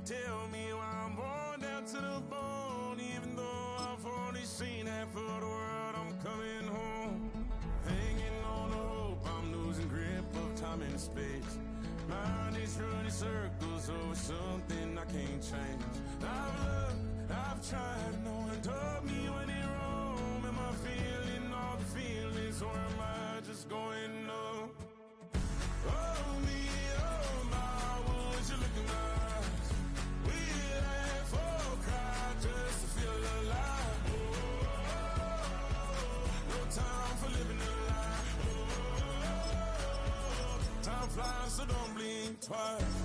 tell me why I'm worn down to the bone. Even though I've only seen half of the world, I'm coming home. Hanging on the hope, I'm losing grip of time and space. Mind is running circles over something I can't change. I've looked, I've tried, no one told me when in Rome. Am I feeling all the feelings, or am I just going numb? Oh me, oh my, would you look in my eyes? We laugh or cry just to feel alive. Oh, no time for living a lie. Oh, time flies, so don't blink twice.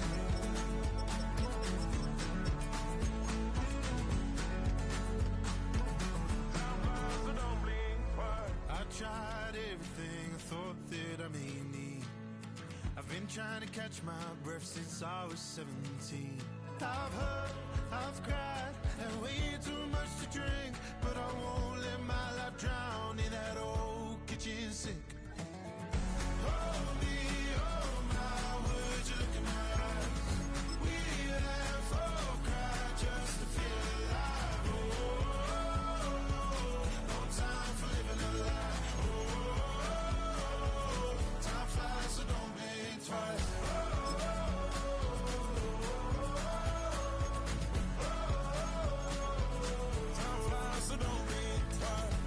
Tried everything I thought that I may need. I've been trying to catch my breath since I was 17. I've hurt, I've cried, and way too much to drink, but I won't let my life drown in that old kitchen sink. Oh me, oh my, would you look in my eyes? We laugh or cry just to feel alive. Oh, no time for living a lie. So don't blink twice. Time flies, so don't blink twice.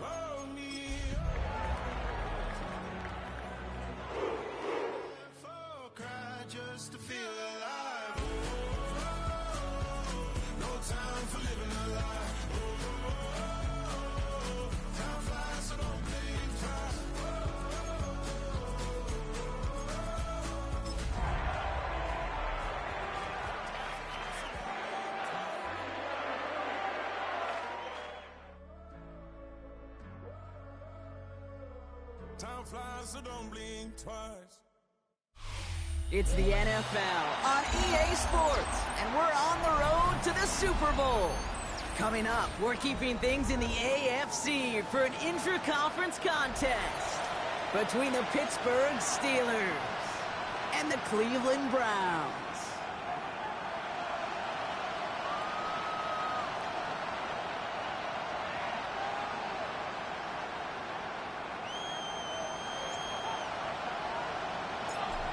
Oh, me. For cry just to feel alive. Time for living a lie. Oh, time flies, so don't blink twice. Time flies, so don't blink twice. It's the NFL on EA Sports, and we're on the road to the Super Bowl. Coming up, we're keeping things in the AFC for an intra-conference contest between the Pittsburgh Steelers and the Cleveland Browns.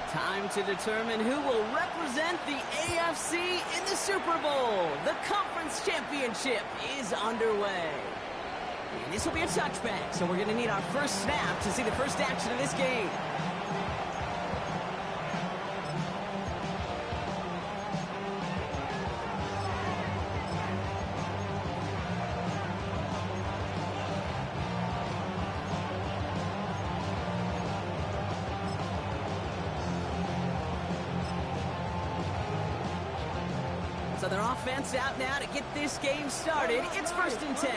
Time to determine who will represent the AFC in the Super Bowl. The Conference Championship is underway. And this will be a touchback, so we're going to need our first snap to see the first action of this game. So their offense out now to get this game started. It's 1st and 10.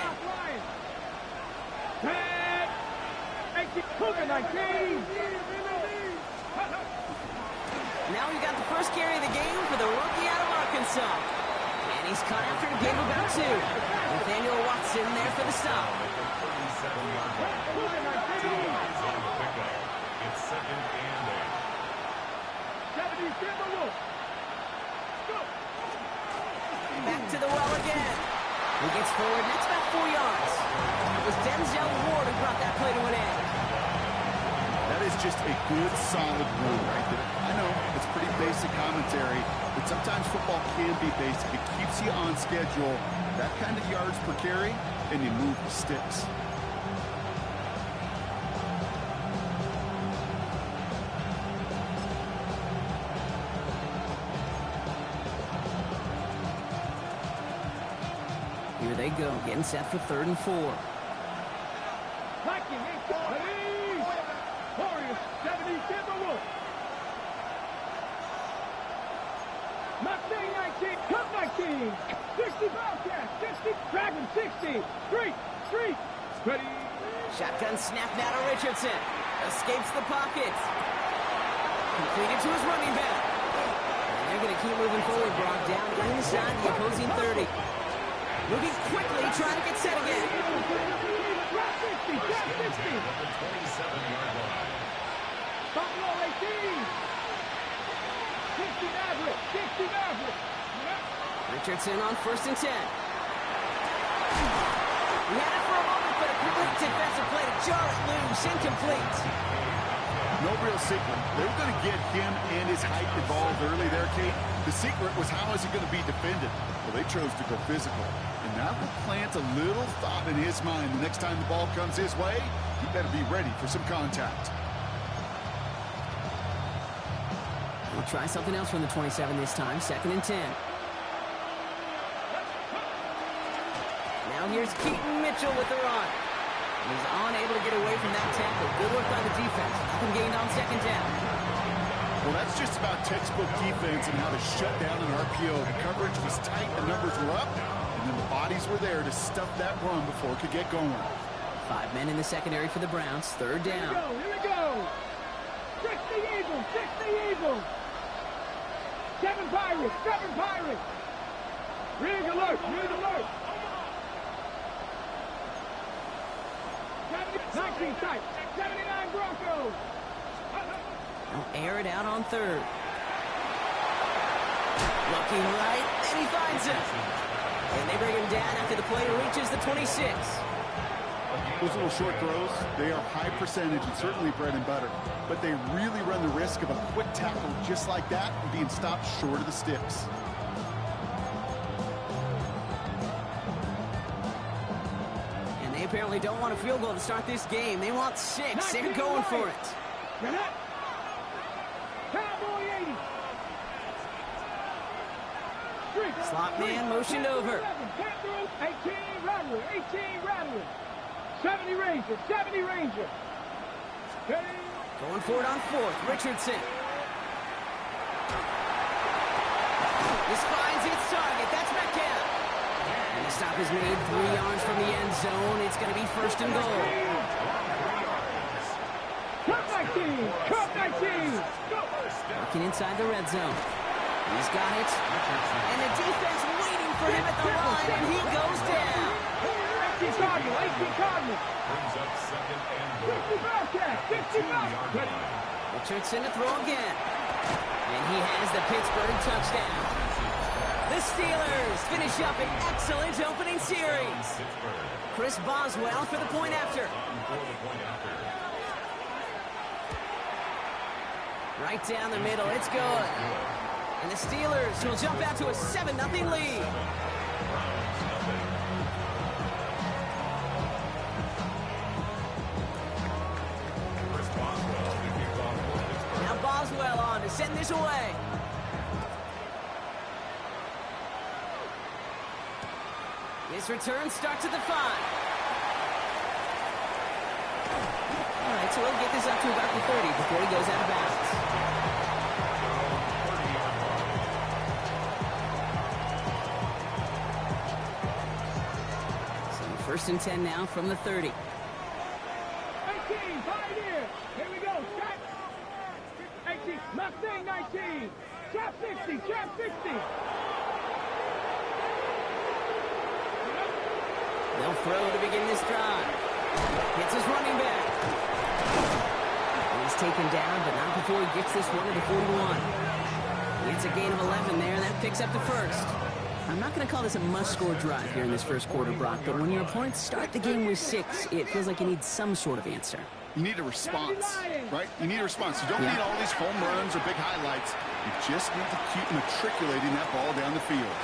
Now we got the first carry of the game for the rookie out of Arkansas. And he's caught after a game about 2. Nathaniel Watson there for the stop. It's 2nd and 8. Back to the well again. He gets forward, that's about 4 yards. It was Denzel Ward who brought that play to an end. That is just a good, solid run right there. I know, it's pretty basic commentary, but sometimes football can be basic. It keeps you on schedule, that kind of yards per carry, and you move the sticks. Here they go, getting set for 3rd and 4. Shotgun snap now to Richardson. Escapes the pocket. Completed to his running back. And they're going to keep moving forward, Brock, down inside the opposing 30. Moving quickly, trying to get set again. Richardson on 1st and 10. He had it for a moment, but a complete defensive play to jar it loose. Incomplete. No real secret. They were going to get him and his height involved early there, Kate. The secret was how is he going to be defended? Well, they chose to go physical. And that will plant a little thought in his mind. The next time the ball comes his way, he better be ready for some contact. We'll try something else from the 27 this time. 2nd and 10. Now here's Keaton Mitchell with the run. He's unable to get away from that tackle. Good work by the defense. Nothing gained on 2nd down. Well, that's just about textbook defense and how to shut down an RPO. The coverage was tight, the numbers were up, and then the bodies were there to stuff that run before it could get going. 5 men in the secondary for the Browns. 3rd down. Here we go. 6 the Eagles. 6 the Eagles. 7 Pirates. 7 Pirates. Rig alert. Rig alert. 19 tight. 79 Broncos. They'll air it out on 3rd. Looking right, and he finds it. And they bring him down after the play reaches the 26. Those little short throws, they are high percentage and certainly bread and butter. But they really run the risk of a quick tackle just like that and being stopped short of the sticks. And they apparently don't want a field goal to start this game. They want 6. They're going for it. Cowboy 80. Slot man motioned over. 18 Rattler. 18 Rattler. 70 Ranger. 70 Ranger. Going for it on 4th. Richardson. This finds its target. That's Metcalf. And the stop is made 3 yards from the end zone. It's going to be 1st and goal. Cup 19. Cup 19. Working inside the red zone. He's got it. And the defense waiting for him at the line, and he goes down. 18 Cardinal. 18 Cardinal. Brings up 2nd and 50 Bobcat. 50 Bobcat. Richardson to throw again. And he has the Pittsburgh touchdown. The Steelers finish up an excellent opening series. Chris Boswell for the point after. Right down the middle, it's good. And the Steelers will jump out to a 7-0 lead. Now Boswell on to send this away. His return starts at the 5. All right, so we'll get this up to about the 30 before he goes out of bounds. So 1st and 10 now from the 30. 18, Pioneer. Here we go. Shot. 18, Mustang 19. Trap 60, trap 60. They'll throw to begin this drive. Hits his running back. He's taken down, but not before he gets this one to the 41. It's a gain of 11 there, and that picks up the 1st. I'm not going to call this a must-score drive here in this first quarter, Brock, but when your opponents start the game with 6, it feels like you need some sort of answer. You need a response, right? You need a response. You don't need all these home runs or big highlights. You just need to keep matriculating that ball down the field.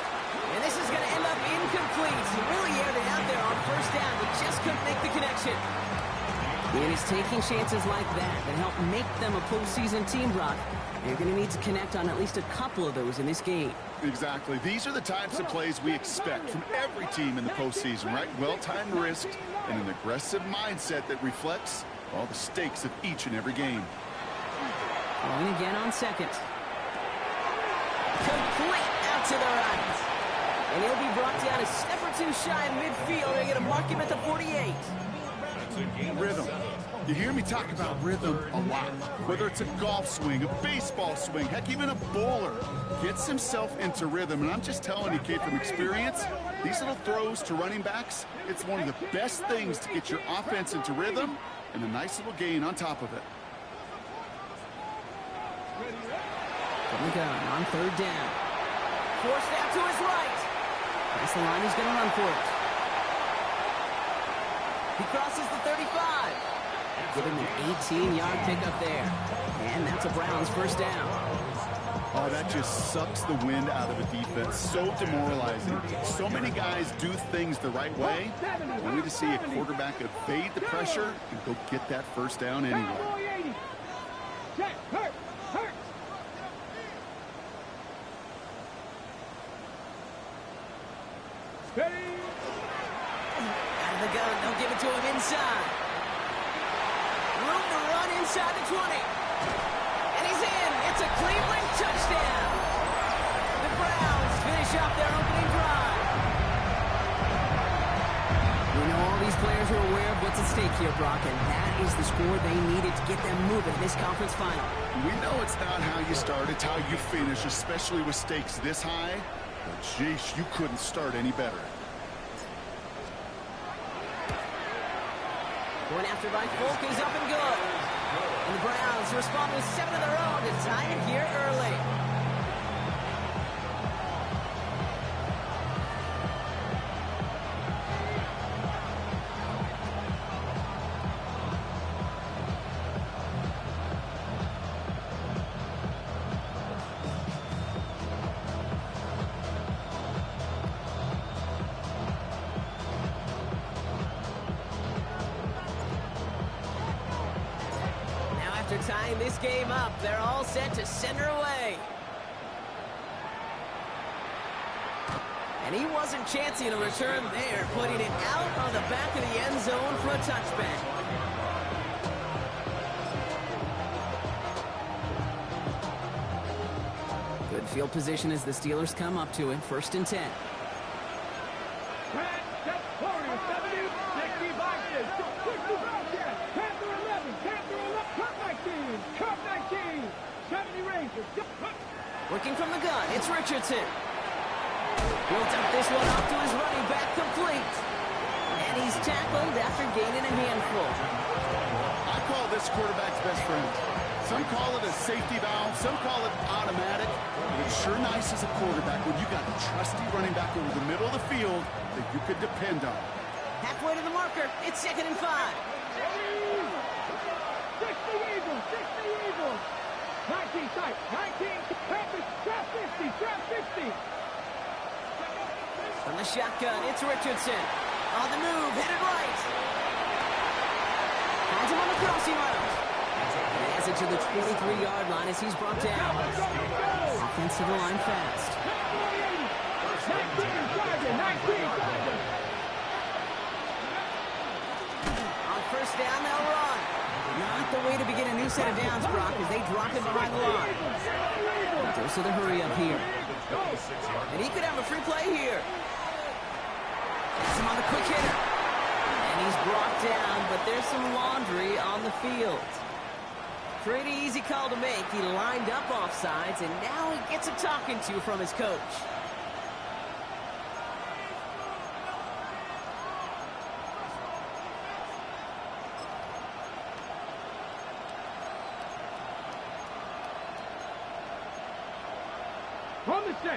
And this is going to end up incomplete. He really aired it out there on 1st down, but just couldn't make the connection. And it's taking chances like that that help make them a postseason team, Brock. They're going to need to connect on at least a couple of those in this game. Exactly. These are the types of plays we expect from every team in the postseason, right? Well-timed risk and an aggressive mindset that reflects all the stakes of each and every game. Going again on 2nd. Complete out to the right. And he'll be brought down a step or 2 shy of midfield. They're going to mark him at the 48. Rhythm. You hear me talk about rhythm a lot. Whether it's a golf swing, a baseball swing, heck, even a bowler gets himself into rhythm. And I'm just telling you, kid, from experience, these little throws to running backs, it's one of the best things to get your offense into rhythm and a nice little gain on top of it. From the gun on 3rd down. Forced out to his right. That's the line. He's going to run for it. He crosses the 35. Give him an 18-yard pickup there. And that's a Browns first down. Oh, that just sucks the wind out of a defense. So demoralizing. So many guys do things the right way, only to see a quarterback evade the pressure and go get that first down anyway. Check, hurt. Steady. Out of the gun. They'll give it to him inside. Room to run inside the 20. And he's in. It's a Cleveland touchdown. The Browns finish off their opening drive. We know all these players are aware of what's at stake here, Brock, and that is the score they needed to get them moving in this conference final. We know it's not how you start, it's how you finish, especially with stakes this high. But, jeez, you couldn't start any better. Going after by Folk is up and good. And the Browns respond with 7 of their own to tie it here early. After tying this game up, they're all set to send her away. And he wasn't chancing a return there, putting it out on the back of the end zone for a touchback. Good field position as the Steelers come up to it, 1st and 10. Working from the gun, it's Richardson. He'll dump this one off to his running back, complete. And he's tackled after gaining a handful. I call this quarterback's best friend. Some call it a safety valve, some call it automatic. But it's sure nice as a quarterback when you got a trusty running back over the middle of the field that you could depend on. Halfway to the marker, it's 2nd and 5. 60 Eagles. 19 tight, 19, trap 50. From the shotgun, it's Richardson. On the move, headed right. Finds him on the crossing route. And has it to the 23-yard line as he's brought down. Offensive line fast. 19. On first down, they'll run. Not the way to begin a new set of downs, Brock, as they drop it behind the line. Goes to the hurry up here. And he could have a free play here. Gets him on the quick hitter. And he's brought down, but there's some laundry on the field. Pretty easy call to make. He lined up offsides, and now he gets a talking to from his coach.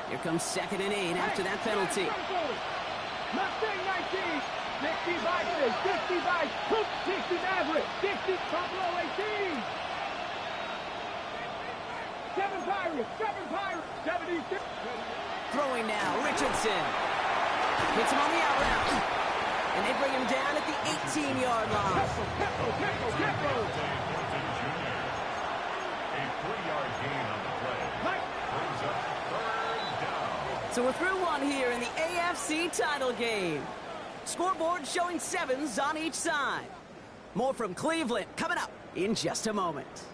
Here comes 2nd and 8 after that penalty. Mustang 19, 60 Vikings, 60 Vikings, 60 Maverick, 60 Buffalo 18. 7 Pirates, 76. Throwing now, Richardson. Hits him on the out route. And they bring him down at the 18-yard line. Tempo. A 3-yard gain on the play. Brings up 3rd down. So we're through one here in the AFC title game. Scoreboard showing 7s on each side. More from Cleveland coming up in just a moment.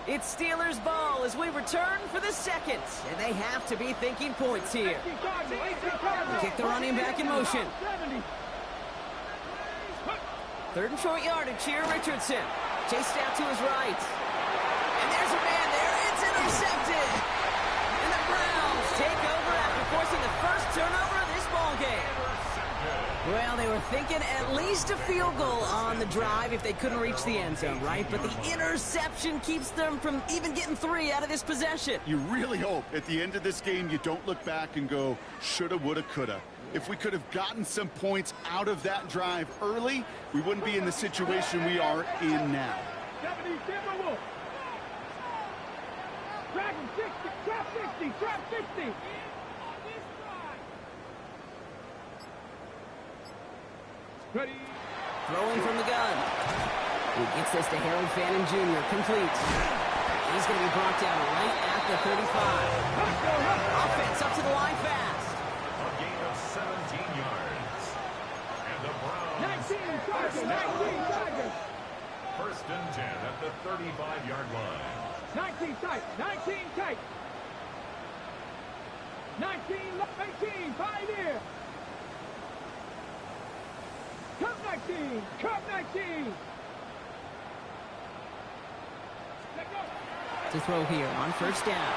It's Steelers ball as we return for the 2nd, and they have to be thinking points here. Kick the running back in motion. 3rd and short yardage here, Richardson. Chased out to his right. And there's a man there. It's intercepted. And the Browns Well, they were thinking at least a field goal on the drive if they couldn't reach the end zone, right? But the interception keeps them from even getting 3 out of this possession. You really hope at the end of this game you don't look back and go, shoulda, woulda, coulda. If we could have gotten some points out of that drive early, we wouldn't be in the situation we are in now. 70, Timberwolves. Dragon 60, trap 60, trap 60. Ready. Throwing from the gun. He gets this to Harold Fannin Jr. Complete. He's going to be brought down right at the 35. Offense up to the line fast. A gain of 17 yards. And the Browns 19 Tigers. first and 10 at the 35-yard line. 19 tight, 19 tight. 19, 18, Pioneer. Cup 19, Cup 19. To throw here on first down.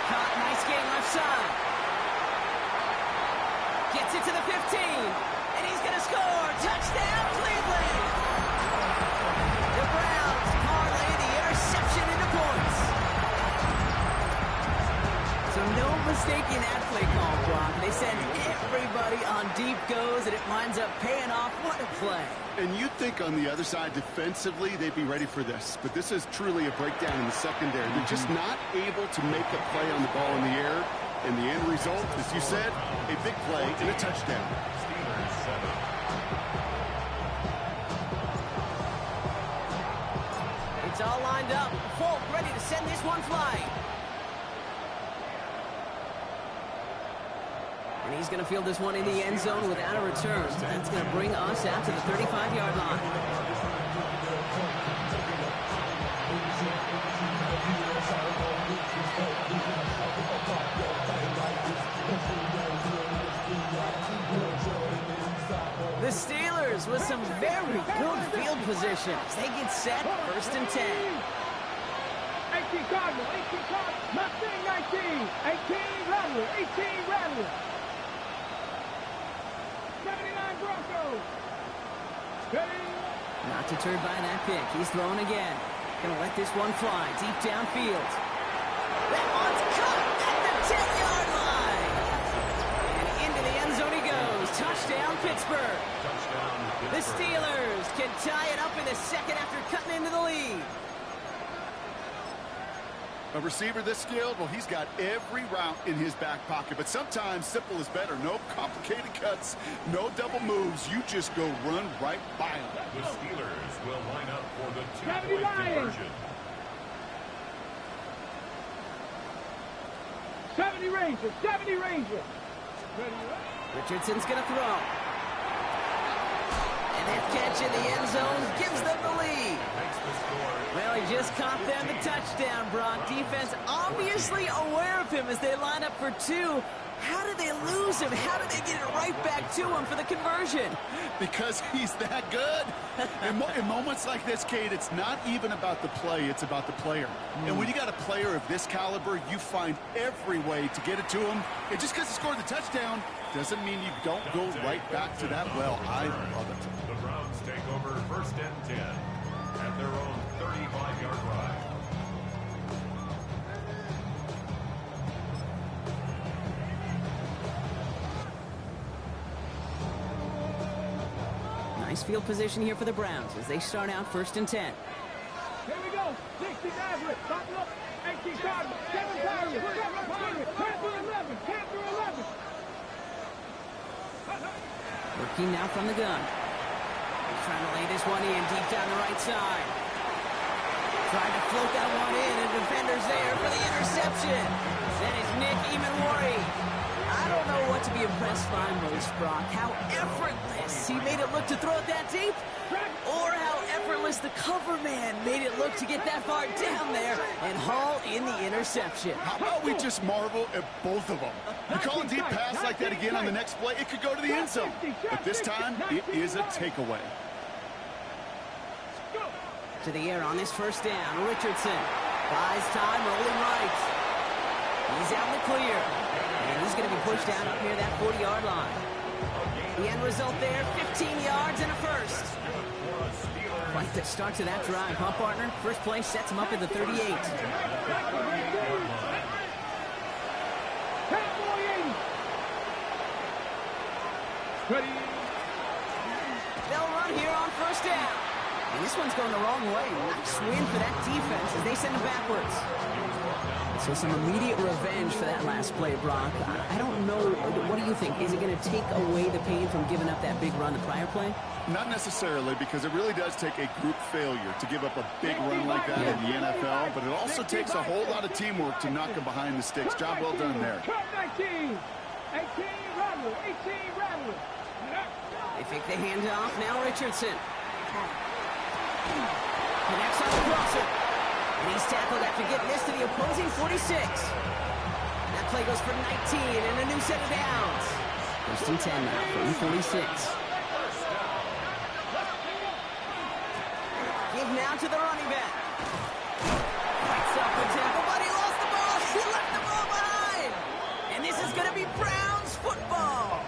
Caught, nice game left side. Gets it to the 15, and he's going to score. Touchdown, Cleveland. The Browns parlay the interception into points. So no mistaking that play call, Brock. They send everybody on deep goes, and it winds up paying off. What a play. And you'd think on the other side, defensively, they'd be ready for this. But this is truly a breakdown in the secondary. They're just not able to make a play on the ball in the air. And the end result, as you said, a big play and a touchdown. Steelers set up. It's all lined up. Folk ready to send this one flying. And he's going to field this one in the end zone without a return. So that's going to bring us out to the 35-yard line. The Steelers with some very good field positions. They get set first and 10. 18 Cardinal, 18 Cardinal, Mustang 19, 18 Rattler, 18 Rattler. 79 Broncos. Ready. Not deterred by that pick. He's throwing again. Gonna let this one fly deep downfield. That one's caught at the 10-yard line. And into the end zone he goes. Touchdown, Pittsburgh. Touchdown, The Pittsburgh. Steelers can tie it up in the second after cutting into the lead. A receiver this skilled, well, he's got every route in his back pocket. But sometimes simple is better. No complicated cuts, no double moves. You just go run right by him. The Steelers will line up for the 70 2-point Lions. conversion. 70 Rangers, 70 Rangers. Ready. Richardson's gonna throw. And that catch in the end zone gives them the lead. Makes the score. Well, he just caught them the touchdown, Brock. Defense obviously aware of him as they line up for 2. How did they lose him? How did they get it right back to him for the conversion? Because he's that good. In moments like this, Kate, it's not even about the play, it's about the player. And when you got a player of this caliber, you find every way to get it to him. And just because he scored the touchdown doesn't mean you don't go right back to that well. I love it. The Browns take over first and 10 at their own 35-yard line. Nice field position here for the Browns as they start out first and 10. Here we go. 60 Maverick, buckle up. 18 Cardinal, 7 Pirates, 7 Pirates, Panther 11, Panther 11. Working now from the gun. He's trying to lay this one in deep down the right side. Trying to float that one in, and defender's there for the interception. That is Nick Emanwari. I don't know what to be impressed by most, Brock. How effortless he made it look to throw it that deep, or how effortless the cover man made it look to get that far down there and haul in the interception. How about we just marvel at both of them? You call a deep pass like that again on the next play, it could go to the end zone. But this time, it is a takeaway. To the air on this first down. Richardson buys time, rolling right. He's out in the clear. And he's going to be pushed down up near that 40-yard line. The end result there, 15 yards and a first. Quite the start to that drive, huh, partner? First play sets him up at the 38. They'll run here on first down. And this one's going the wrong way. Nice win for that defense as they send it backwards. So some immediate revenge for that last play, Brock. I don't know. What do you think? Is it going to take away the pain from giving up that big run the prior play? Not necessarily, because it really does take a group failure to give up a big run like that in the NFL, but it also takes a whole lot of teamwork to knock them behind the sticks. Job well done there. 19, 18, Rattler, 18, Rattler. They fake the handoff. Now Richardson. Connects on the crosser. And he's tackled after getting this to the opposing 46. That play goes for 19 and a new set of downs. First and 10 now from the 46. Give now to the running back. Fights up for tackle, but he lost the ball. He left the ball behind. And this is going to be Browns football.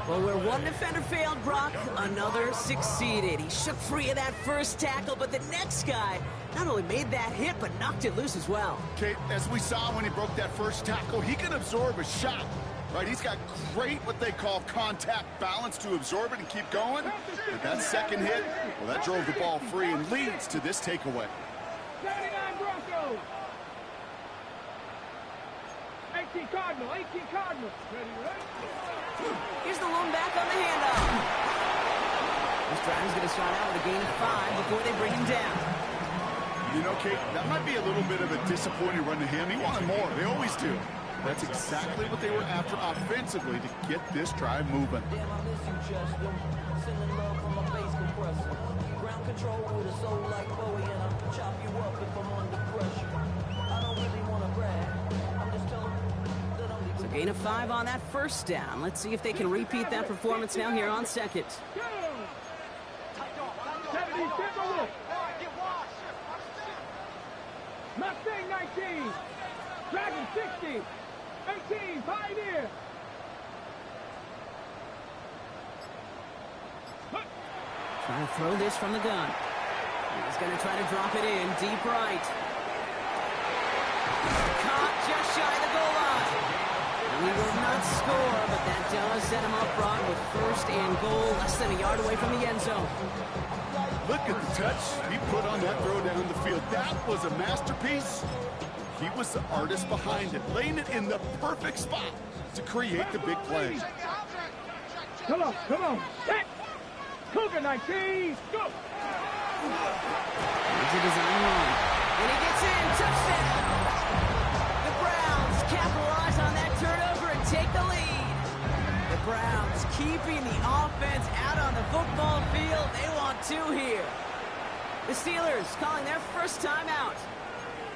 Well, where one defender failed, Brock, another succeeded. He shook free of that first tackle, but the next guy not only made that hit, but knocked it loose as well. Kate, as we saw when he broke that first tackle, he can absorb a shot, right? He's got great, what they call contact balance to absorb it and keep going. But that second hit, well, that drove the ball free and leads to this takeaway. 79 Broncos. 18 Cardinal, 18 Cardinal. Ready? Here's the lone back on the handoff. This drive is going to start out with a gain of 5 before they bring him down. You know, Kate, that might be a little bit of a disappointing run to him. He wanted more. They always do. That's exactly what they were after offensively to get this drive moving. Damn, I miss you, Justin. Sending love from my bass compressor. Ground control with a soul like Bowie, and I'll chop you up if I'm under pressure. I don't really want to brag. I'm just telling you that I'm So gain of 5 on that first down. Let's see if they can repeat that performance now here on second. 70 Timberwolves. Mustang 19. Dragon 60. 18 Pioneer. Trying to throw this from the gun. He's going to try to drop it in deep right. Caught just shy of the goal line. He will not score, but that does set him up, Brock, with first and goal, less than a yard away from the end zone. Look at the touch he put on that throw down the field. That was a masterpiece. He was the artist behind it, laying it in the perfect spot to create the big play. Come on, come on. Set. Cougar 19. Go. Here's a design run. And he gets in. Touchdown. The Browns capitalize on that turnover and take the lead. The Browns keeping the offense out on the football field. They want 2 here. The Steelers calling their first time out.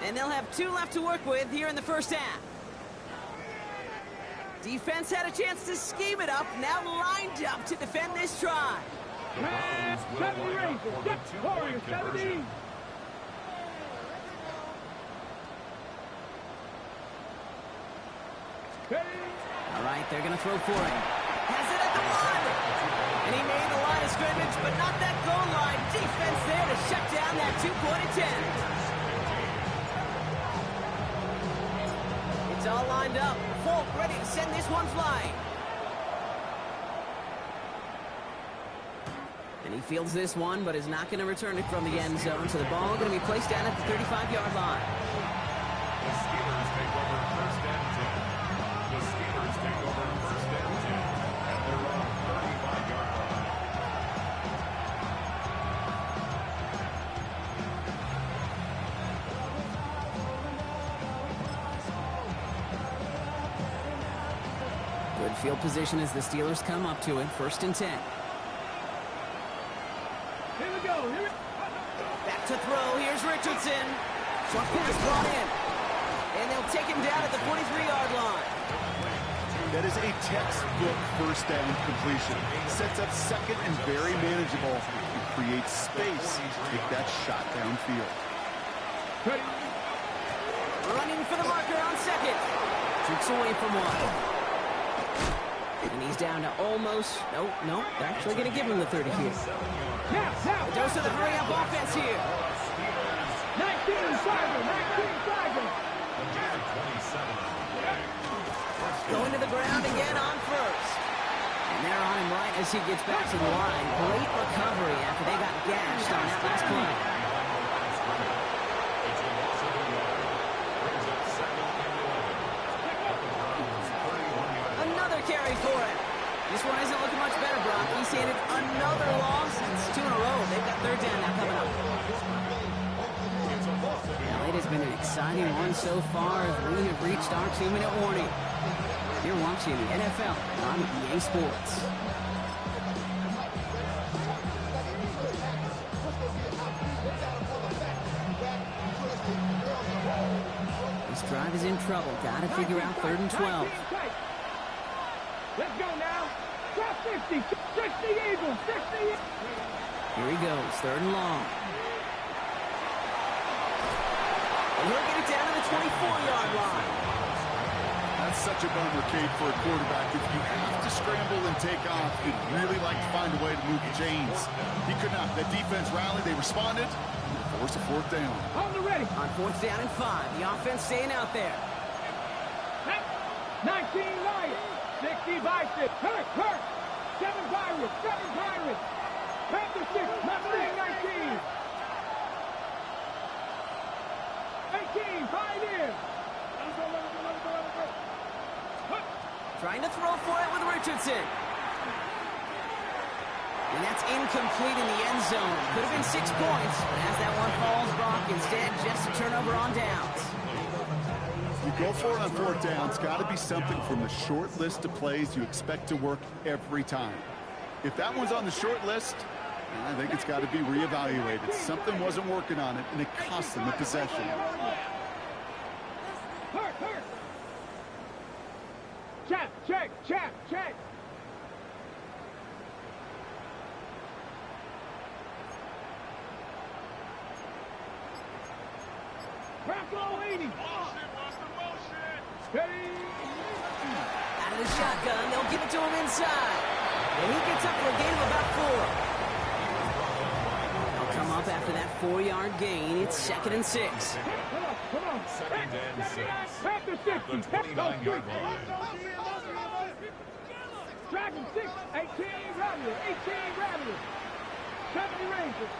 And they'll have 2 left to work with here in the first half. Defense had a chance to scheme it up, now lined up to defend this try. 70 Rangers. Get Warriors 70. All right, they're going to throw for it. Has it at the 1. And he made the line of scrimmage, but not that goal line. Defense there to shut down that 2-point attempt. It's all lined up. Folk ready to send this one flying. And he fields this one, but is not going to return it from the end zone. So the ball going to be placed down at the 35-yard line. The Steelers take over first and 10. The Steelers take over first and 10. And they're on 35-yard line. Good field position as the Steelers come up to it. First and 10. Here we go. Here we go. Back to throw. Here's Richardson. Short pass brought in. And they'll take him down at the 43-yard line. That is a textbook first down completion. Sets up second and very manageable and creates space to take that shot downfield. Running for the marker on second. Shoots away from one. And he's down to almost, no, they're actually going to give him the 30 here. Now. A dose of the hurry-up offense here. 19 Tiger. Going to the ground again on first. And they're on him right as he gets back to the line. Great recovery after they got gashed on that last play. Another carry for him. This one isn't looking much better, Brock. He's handed another loss. It's 2 in a row. They've got third down now coming up. Now, it has been an exciting one so far as we have reached our 2-minute warning. You're watching the NFL on EA Sports. This drive is in trouble. Got to figure out 3rd and 12. Let's go now. Drop 50. 60 Eagles. 60. Here he goes. 3rd and long. And he'll get it down to the 24-yard line. That's such a bummer, Kate, for a quarterback. If you have to scramble and take off, you'd really like to find a way to move the chains. He could not. That defense rallied. They responded. Force a 4th down. On the ready. On 4th down and 5. The offense staying out there. 19 Lions. 60 Vikings. Hurt. 7 Pirates. Panther 6. Mustang 19. 18 Pioneers. Trying to throw for it with Richardson. And that's incomplete in the end zone. Could have been 6 points, but as that one falls, Brock, instead just a turnover on downs. You go for it on 4th down. It's got to be something from the short list of plays you expect to work every time. If that one's on the short list, I think it's got to be reevaluated. Something wasn't working on it, and it cost them the possession. Hurt. Check. Bracco 80. Steady. Out of the shotgun, they'll give it to him inside. And he gets up for a gain of about 4. They'll come up after that 4-yard gain. It's 2nd and 6. Come on. 2nd and 6. Panther 60. The 29-yard line. Dragon 6. 18 Rattler. 70 Rangers.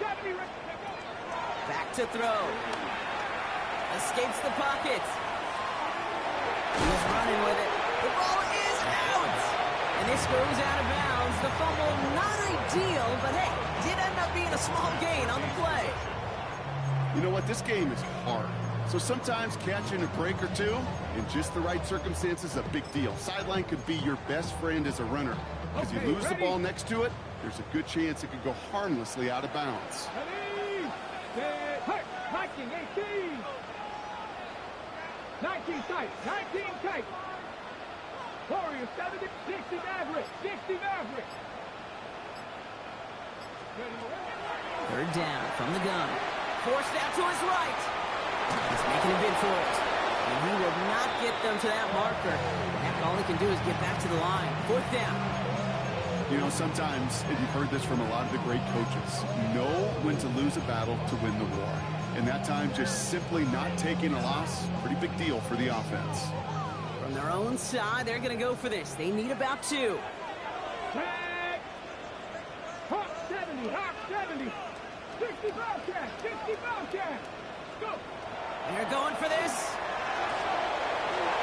Back to throw. Escapes the pocket. He's running with it. The ball is out. And this goes out of bounds. The fumble, not ideal, but hey, did end up being a small gain on the play. You know what? This game is hard. So sometimes catching a break or two in just the right circumstances is a big deal. Sideline could be your best friend as a runner. Because you lose the ball next to it, there's a good chance it could go harmlessly out of bounds. Hurt. Viking 18. 19 tight. Warriors 70. 60 Maverick. 3rd down from the gun. Forced out to his right. He's making a bid for it. And he will not get them to that marker. Heck, all he can do is get back to the line. 4th down. You know, sometimes, and you've heard this from a lot of the great coaches, know when to lose a battle to win the war. And that time, just simply not taking a loss, pretty big deal for the offense. From their own side, they're going to go for this. They need about 2. Tag. Hawk 70. 60 Bobcat. Go. They're going for this.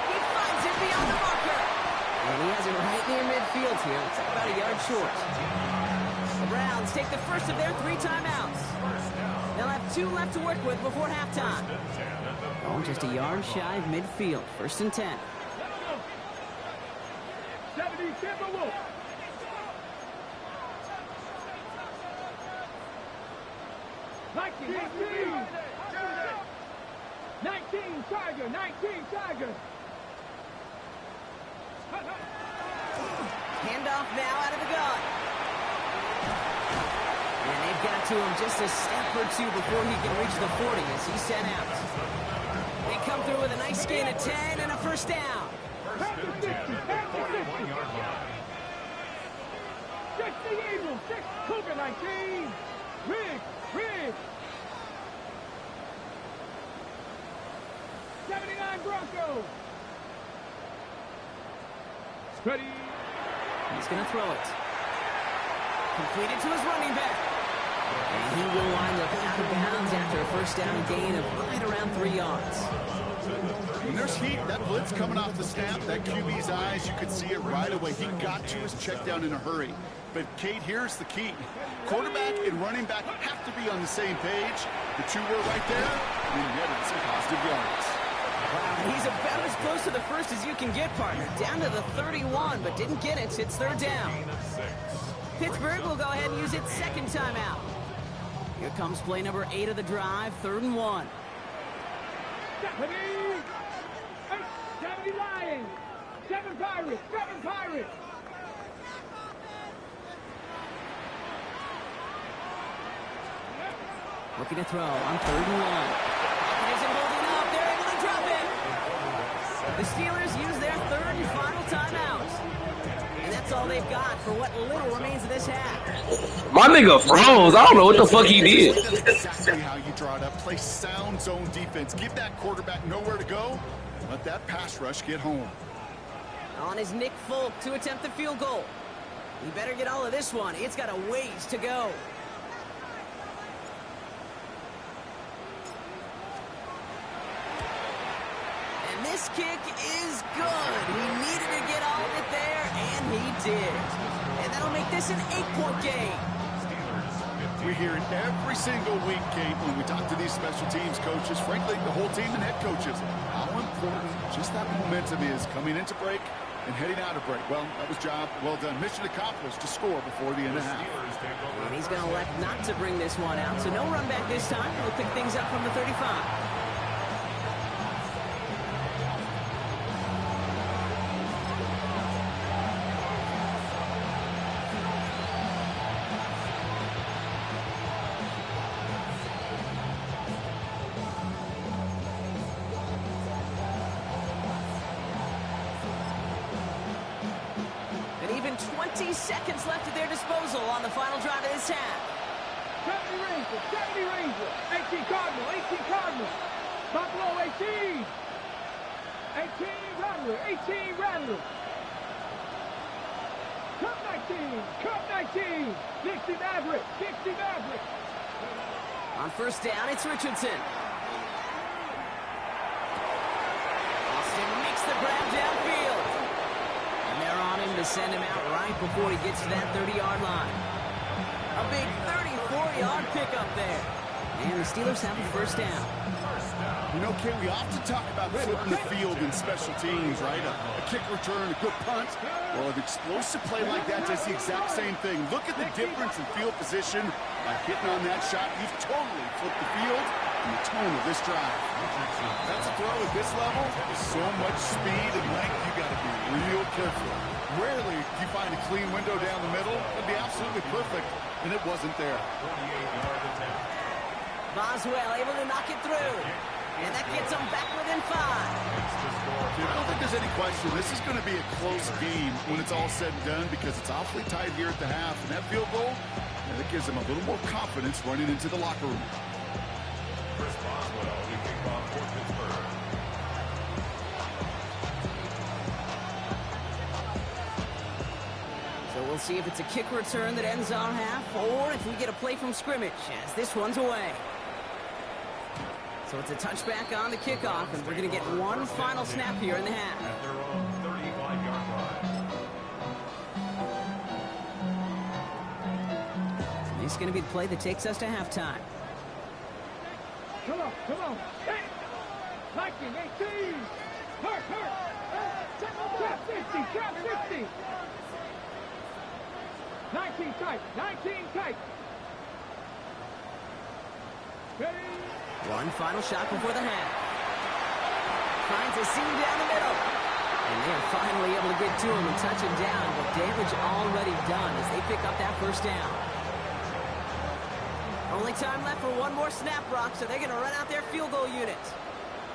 He finds it beyond the marker. And he has it right near midfield here. It's about a yard short. The Browns take the first of their 3 timeouts. They'll have 2 left to work with before halftime. Oh, just a yard shy of midfield. 1st and 10. 70 Timberwolves. Viking 19 Tiger. Handoff now out of the gun. And they've got to him just a step or 2 before he can reach the 40 as he's sent out. They come through with a nice gain of 10 and a 1st down. 19. Riggs. 79 Broncos. Ready. He's going to throw it. Completed to his running back. And he will wind up out of bounds after a first down gain of right around 3 yards. When there's heat, that blitz coming off the snap, that QB's eyes, you could see it right away. He got to his check down in a hurry. But, Kate, here's the key. Quarterback and running back have to be on the same page. The two were right there, and he netted some positive yards. Wow, he's about as close to the first as you can get, partner. Down to the 31, but didn't get it. It's third down. Pittsburgh will go ahead and use its second timeout. Here comes play number 8 of the drive, 3rd and 1. 70 Lions. 7 Pirates. Looking to throw on 3rd and 1. It isn't holding up. They're able to drop it. The Steelers use their 3rd and final timeout. And that's all they've got for what little remains of this half. My nigga froze. I don't know what the fuck he did. That's exactly how you draw it up. Play sound zone defense. Give that quarterback nowhere to go. Let that pass rush get home. On is Nick Folk to attempt the field goal. He better get all of this one. It's got a ways to go. And this kick is good. He needed to get all of it there, and he did. And that'll make this an 8-point game. We hear it every single week, Kate, when we talk to these special teams coaches, frankly, the whole team and head coaches, how important just that momentum is coming into break and heading out of break. Well, that was job well done. Mission accomplished to score before the end of half. And he's going to elect not to bring this one out, so no run back this time. He'll pick things up from the 35. Even 20 seconds left at their disposal on the final drive of this half. 70 Rangers, 18 Cardinals. Buffalo 18. 18 Rattlers. Cup 19. 60 Mavericks. On first down, it's Richardson. Austin makes the grab downfield. And they're on him to send him out right before he gets to that 30-yard line. A big 34-yard pickup there. And the Steelers have a first down. You know, Kate, we often talk about flipping the field in special teams, right? A kick return, a good punt. Well, an explosive play like that does the exact same thing. Look at the difference in field position. By hitting on that shot, you've totally flipped the field and the tone of this drive. That's a throw at this level. So much speed and length, you got to be real careful. Rarely do you find a clean window down the middle. It'd be absolutely perfect, and it wasn't there. Boswell able to knock it through. And that gets them back within 5. I don't think there's any question. This is going to be a close game when it's all said and done because it's awfully tight here at the half. And that field goal, that gives them a little more confidence running into the locker room. Chris Boswell, the kickoff for Pittsburgh. So we'll see if it's a kick return that ends our half or if we get a play from scrimmage as this one's away. So it's a touchback on the kickoff, and we're going to get one final snap here in the half. At their own 35-yard line. This is going to be the play that takes us to halftime. Come on. Hey! Viking 18. Hurt. Trap 50. 19 tight. Ready? One final shot before the half. Finds a seam down the middle. And they're finally able to get to him and touch him down, but damage already done as they pick up that first down. Only time left for one more snap, Brock, so they're going to run out their field goal unit.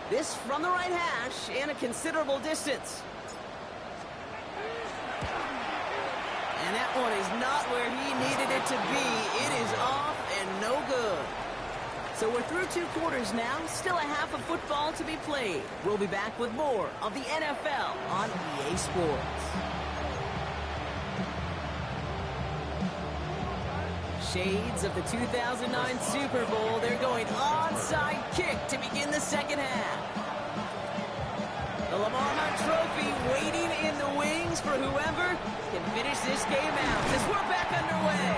This from the right hash and a considerable distance. And that one is not where he needed it to be. It is off and no good. So we're through 2 quarters now. Still a half of football to be played. We'll be back with more of the NFL on EA Sports. Shades of the 2009 Super Bowl. They're going onside kick to begin the second half. The Lamar Hunt Trophy waiting in the wings for whoever can finish this game out as we're back underway.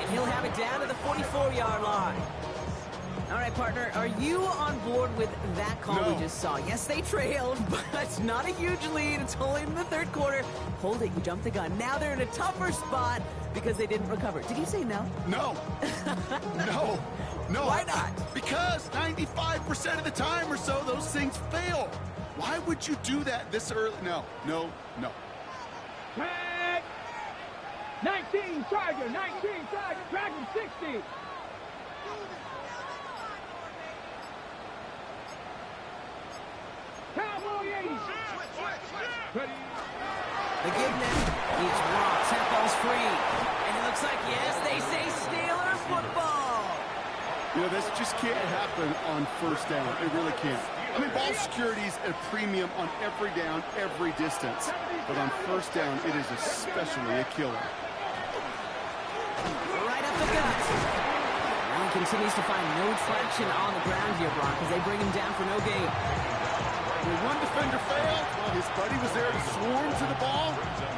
And he'll have it down to the 44-yard line. All right, partner, are you on board with that call we just saw? Yes, they trailed, but it's not a huge lead. It's only in the 3rd quarter. Hold it, you jumped the gun. Now they're in a tougher spot because they didn't recover. Did you say no? No. No. Why not? Because 95% of the time or so, those things fail. Why would you do that this early? No. Tag! 19 Tiger, Dragon 60. Cowboy 80. The give now. Each block. Tempo's free. And it looks like, yes, they say Steeler football. You know, this just can't happen on 1st down. It really can't. I mean, ball security is a premium on every down, every distance. But on 1st down, it is especially a killer. Right up the gut. Now he continues to find no traction on the ground here, Brock, as they bring him down for no gain. When one defender failed, his buddy was there to swarm to the ball,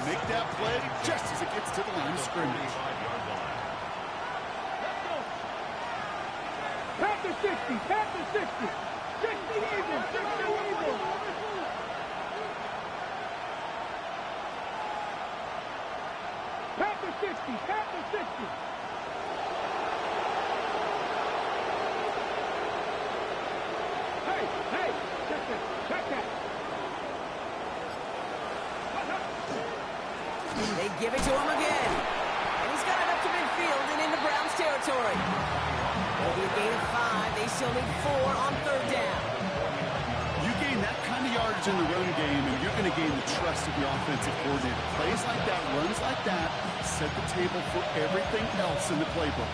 make that play just as it gets to the line of scrimmage. Panther 60. 60 Eagles. Panther 60. Hey, check that. They give it to him again. And he's got it up to midfield and into Browns territory. It'll be a gain of 5. They still need 4 on 3rd down. You gain that kind of yardage in the run game, and you're going to gain the trust of your offensive coordinator. Plays like that, runs like that, set the table for everything else in the playbook.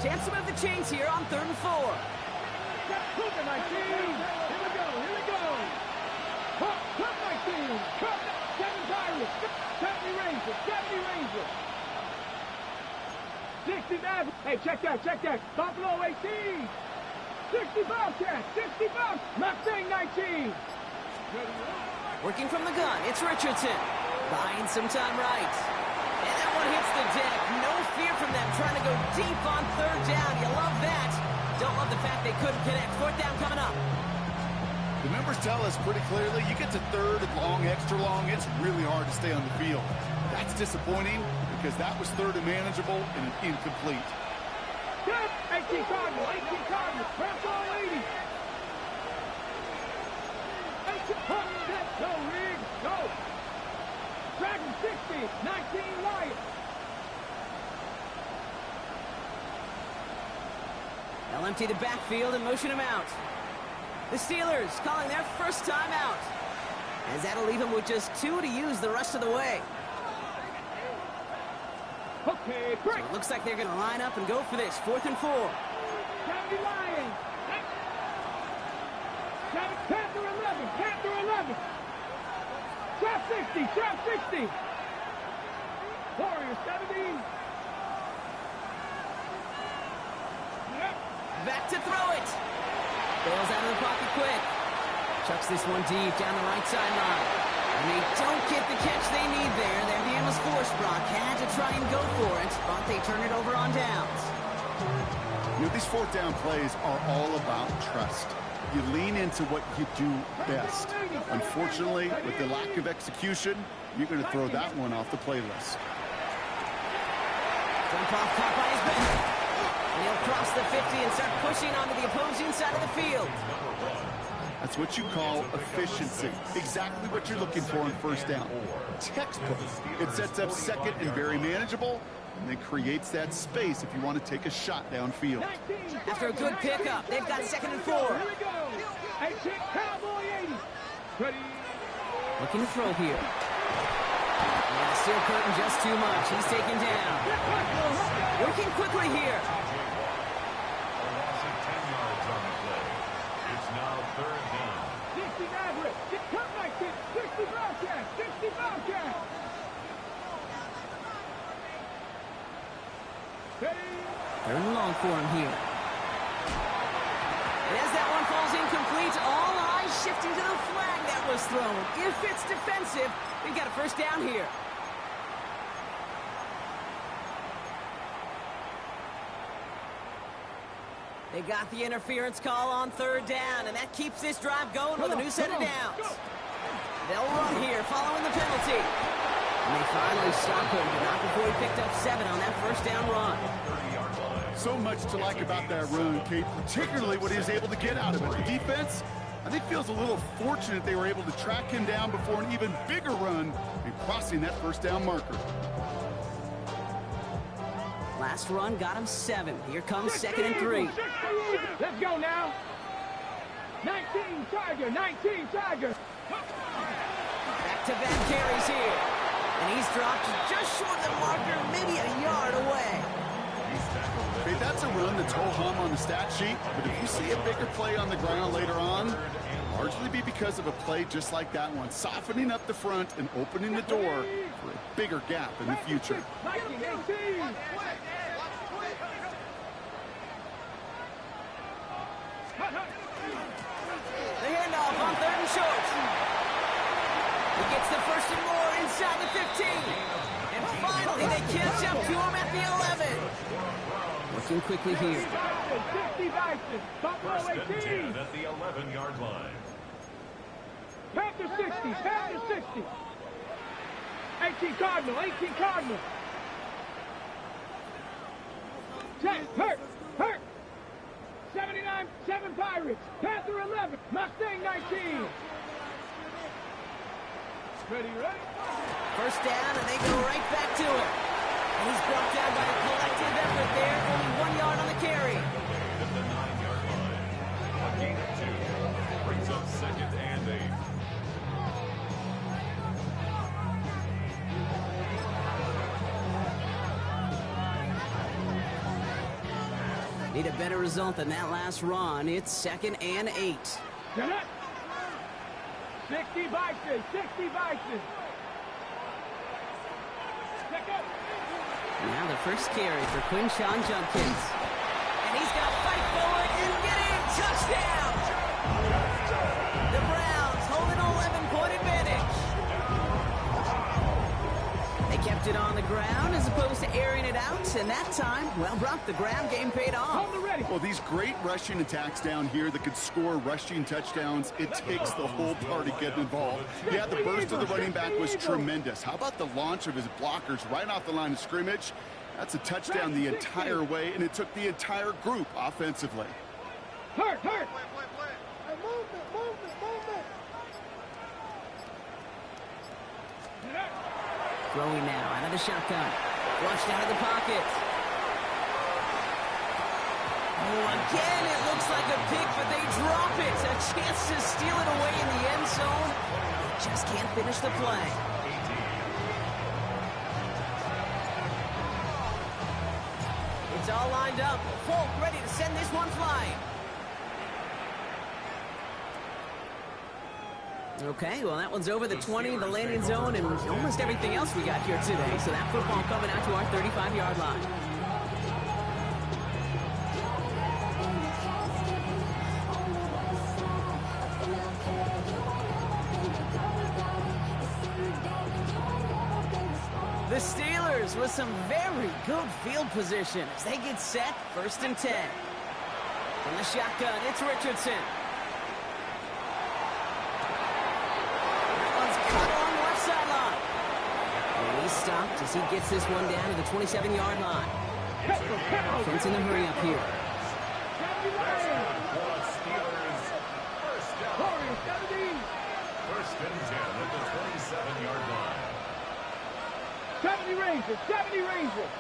Chance to move the chains here on 3rd and 4. Cooper 19. Here we go. Cut 19. Cut 7 Pirates. 70 Rangers. 60 Mavericks. Hey, check that. Buffalo 18. 60 Bobcats. Mustang 19. Working from the gun, it's Richardson. Buying some time right. And that one hits the deck. No fear from them trying to go deep on 3rd down. You love that. Don't love the fact they couldn't connect. 4th down coming up. The numbers tell us pretty clearly, you get to 3rd and long, extra long, it's really hard to stay on the field. That's disappointing because that was 3rd and manageable and an incomplete. 18 Cardinals. Press all 80. 18 Go, Riggs. Go. Dragon 60. 19 Lions. They'll empty the backfield and motion him out. The Steelers calling their first time out, as that'll leave him with just 2 to use the rest of the way. Okay, break. So it looks like they're going to line up and go for this. 4th and 4. 70 Lions. Panther 11. Trap 60. Warriors 70. Back to throw it. Bails out of the pocket quick. Chucks this one deep down the right sideline. And they don't get the catch they need there. Their hand was forced, Brock. Had to try and go for it, but they turn it over on downs. You know, these 4th down plays are all about trust. You lean into what you do best. Unfortunately, with the lack of execution, you're going to throw that one off the playlist. Dump-off caught by his back. And he'll cross the 50 and start pushing onto the opposing side of the field. That's what you call efficiency. Exactly what you're looking for on 1st down. Textbook. It sets up 2nd and very manageable, and then creates that space if you want to take a shot downfield. After a good pickup, they've got 2nd and 4. Here we go. Check Cowboy 80. Ready. Looking to throw here. Yeah, the steel curtain just too much. He's taken down. Working quickly here. A loss of 10 yards on the play. It's now third down. 60 Maverick. Come like this. 60 Bobcat. 60 Bobcat. Ready. Third and long for him here. And as that one falls incomplete, all eyes shifting to the flag that was thrown. If it's defensive, they've got a first down here. They got the interference call on third down, and that keeps this drive going with a new set of downs. They'll run here following the penalty. And they finally stop him, but not before he picked up 7 on that first down run. So much to like about that run, Kate, particularly what he was able to get out of it. The defense, I think, feels a little fortunate they were able to track him down before an even bigger run and crossing that first down marker. Last run got him 7. Here comes 2nd and 3. Let's go now. 19 Tiger, 19 Tiger. Back-to-back carries here. And he's dropped just short of the marker, maybe a yard away. Hey, that's a run that's ho-hum on the stat sheet, but if you see a bigger play on the ground later on, largely be because of a play just like that one, softening up the front and opening the door for a bigger gap in the future. The handoff on 3rd and short. He gets the first and more inside the 15. And finally, they catch up to him at the 11. Working quickly here. 60 Bison. Buffalo 18. At the 11-yard line. Panther 60. Panther 60. 18 Cardinal. 18 Cardinal. Check. Hurt. Hurt. 79. 7 Pirates. Panther 11. Mustang 19. Ready, ready? First down, and they go right back to it. And he's brought down by a collective effort there. Only 1 yard on the carry. At the 9-yard line. A gain of 2. Brings up 2nd and 8. Need a better result than that last run. It's 2nd and 8. Get it. 60 Bison. 60 Bison. Check up. Now the first carry for Quinshon Judkins. And he's got to fight forward and get in. Touchdown! The Browns hold an 11-point advantage. They kept it on the ground as opposed to airing it out. And that time, well, Brock, the ground game paid off. Well, these great rushing attacks down here that could score rushing touchdowns, it takes the whole party getting involved. Yeah, the burst of the running back was tremendous. How about the launch of his blockers right off the line of scrimmage? That's a touchdown the entire way, and it took the entire group offensively. Hurt, hurt. Throwing now out of the shotgun. Flushed out of the pocket. Oh, again, it looks like a pick, but they drop it. A chance to steal it away in the end zone. Just can't finish the play. It's all lined up. Folk ready to send this one flying. Okay, well, that one's over the 20, the landing zone, and almost everything else we got here today. So that football coming out to our 35-yard line. The Steelers with some very good field position as they get set, 1st and 10. From the shotgun, it's Richardson. Stopped as he gets this one down to the 27-yard line. Offense in the hurry up here. First and 10 at the 27-yard line. 70 Rangers, 70 Rangers.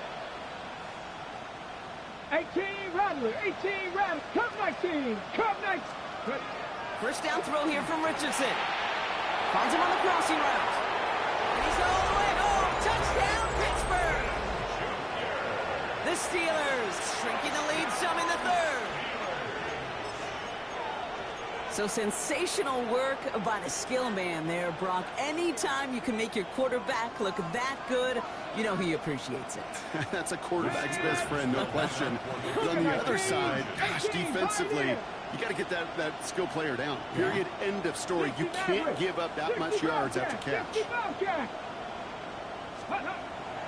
18 Rattler, 18 Rattler. Cup 19, Cup 19. First down throw here from Richardson. Finds him on the crossing route. And he's all the way home. Touchdown, Pittsburgh! The Steelers shrinking the lead some in the third. So sensational work by the skill man there, Brock. Anytime you can make your quarterback look that good, you know he appreciates it. That's a quarterback's best friend, no question. But on the other side, gosh, defensively, you got to get that skill player down. Period. End of story. You can't give up that much yards after catch.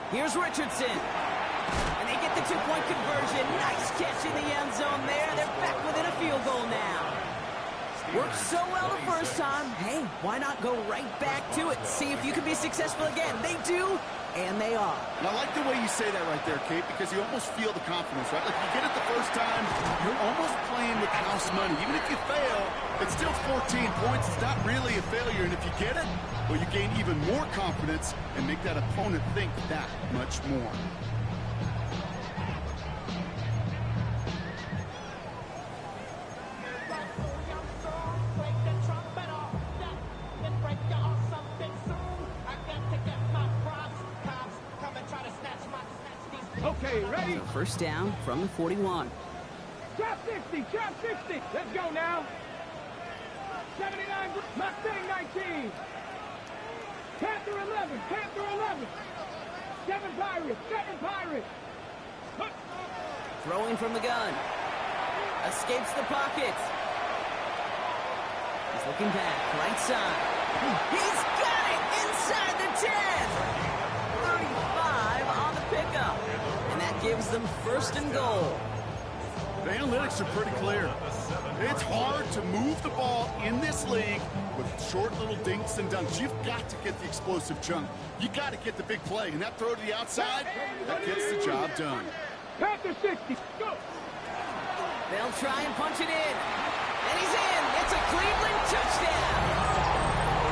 Here's Richardson. And they get the two-point conversion. Nice catch in the end zone there. They're back within a field goal now. Worked so well the first time. Hey, why not go right back to it? See if you can be successful again. They do, and they are. And I like the way you say that right there, Kate, because you almost feel the confidence, right? Like, you get it the first time, you're almost playing with house money. Even if you fail, it's still 14 points. It's not really a failure. And if you get it, well, you gain even more confidence and make that opponent think that much more. Okay, ready? So first down from the 41. Trap 60, trap 60. Let's go now. 79, Mustang 19. Panther 11, Panther 11. 7 Pirates, 7 Pirates. Throwing from the gun. Escapes the pocket. He's looking back, right side. He's got it inside the 10. 35 on the pickup. And that gives them first and goal. The analytics are pretty clear. It's hard to move the ball in this league with short little dinks and dunks. You've got to get the explosive chunk. You got to get the big play. And that throw to the outside, that gets the job done. Panther 60, go. They'll try and punch it in. And he's in. It's a Cleveland touchdown.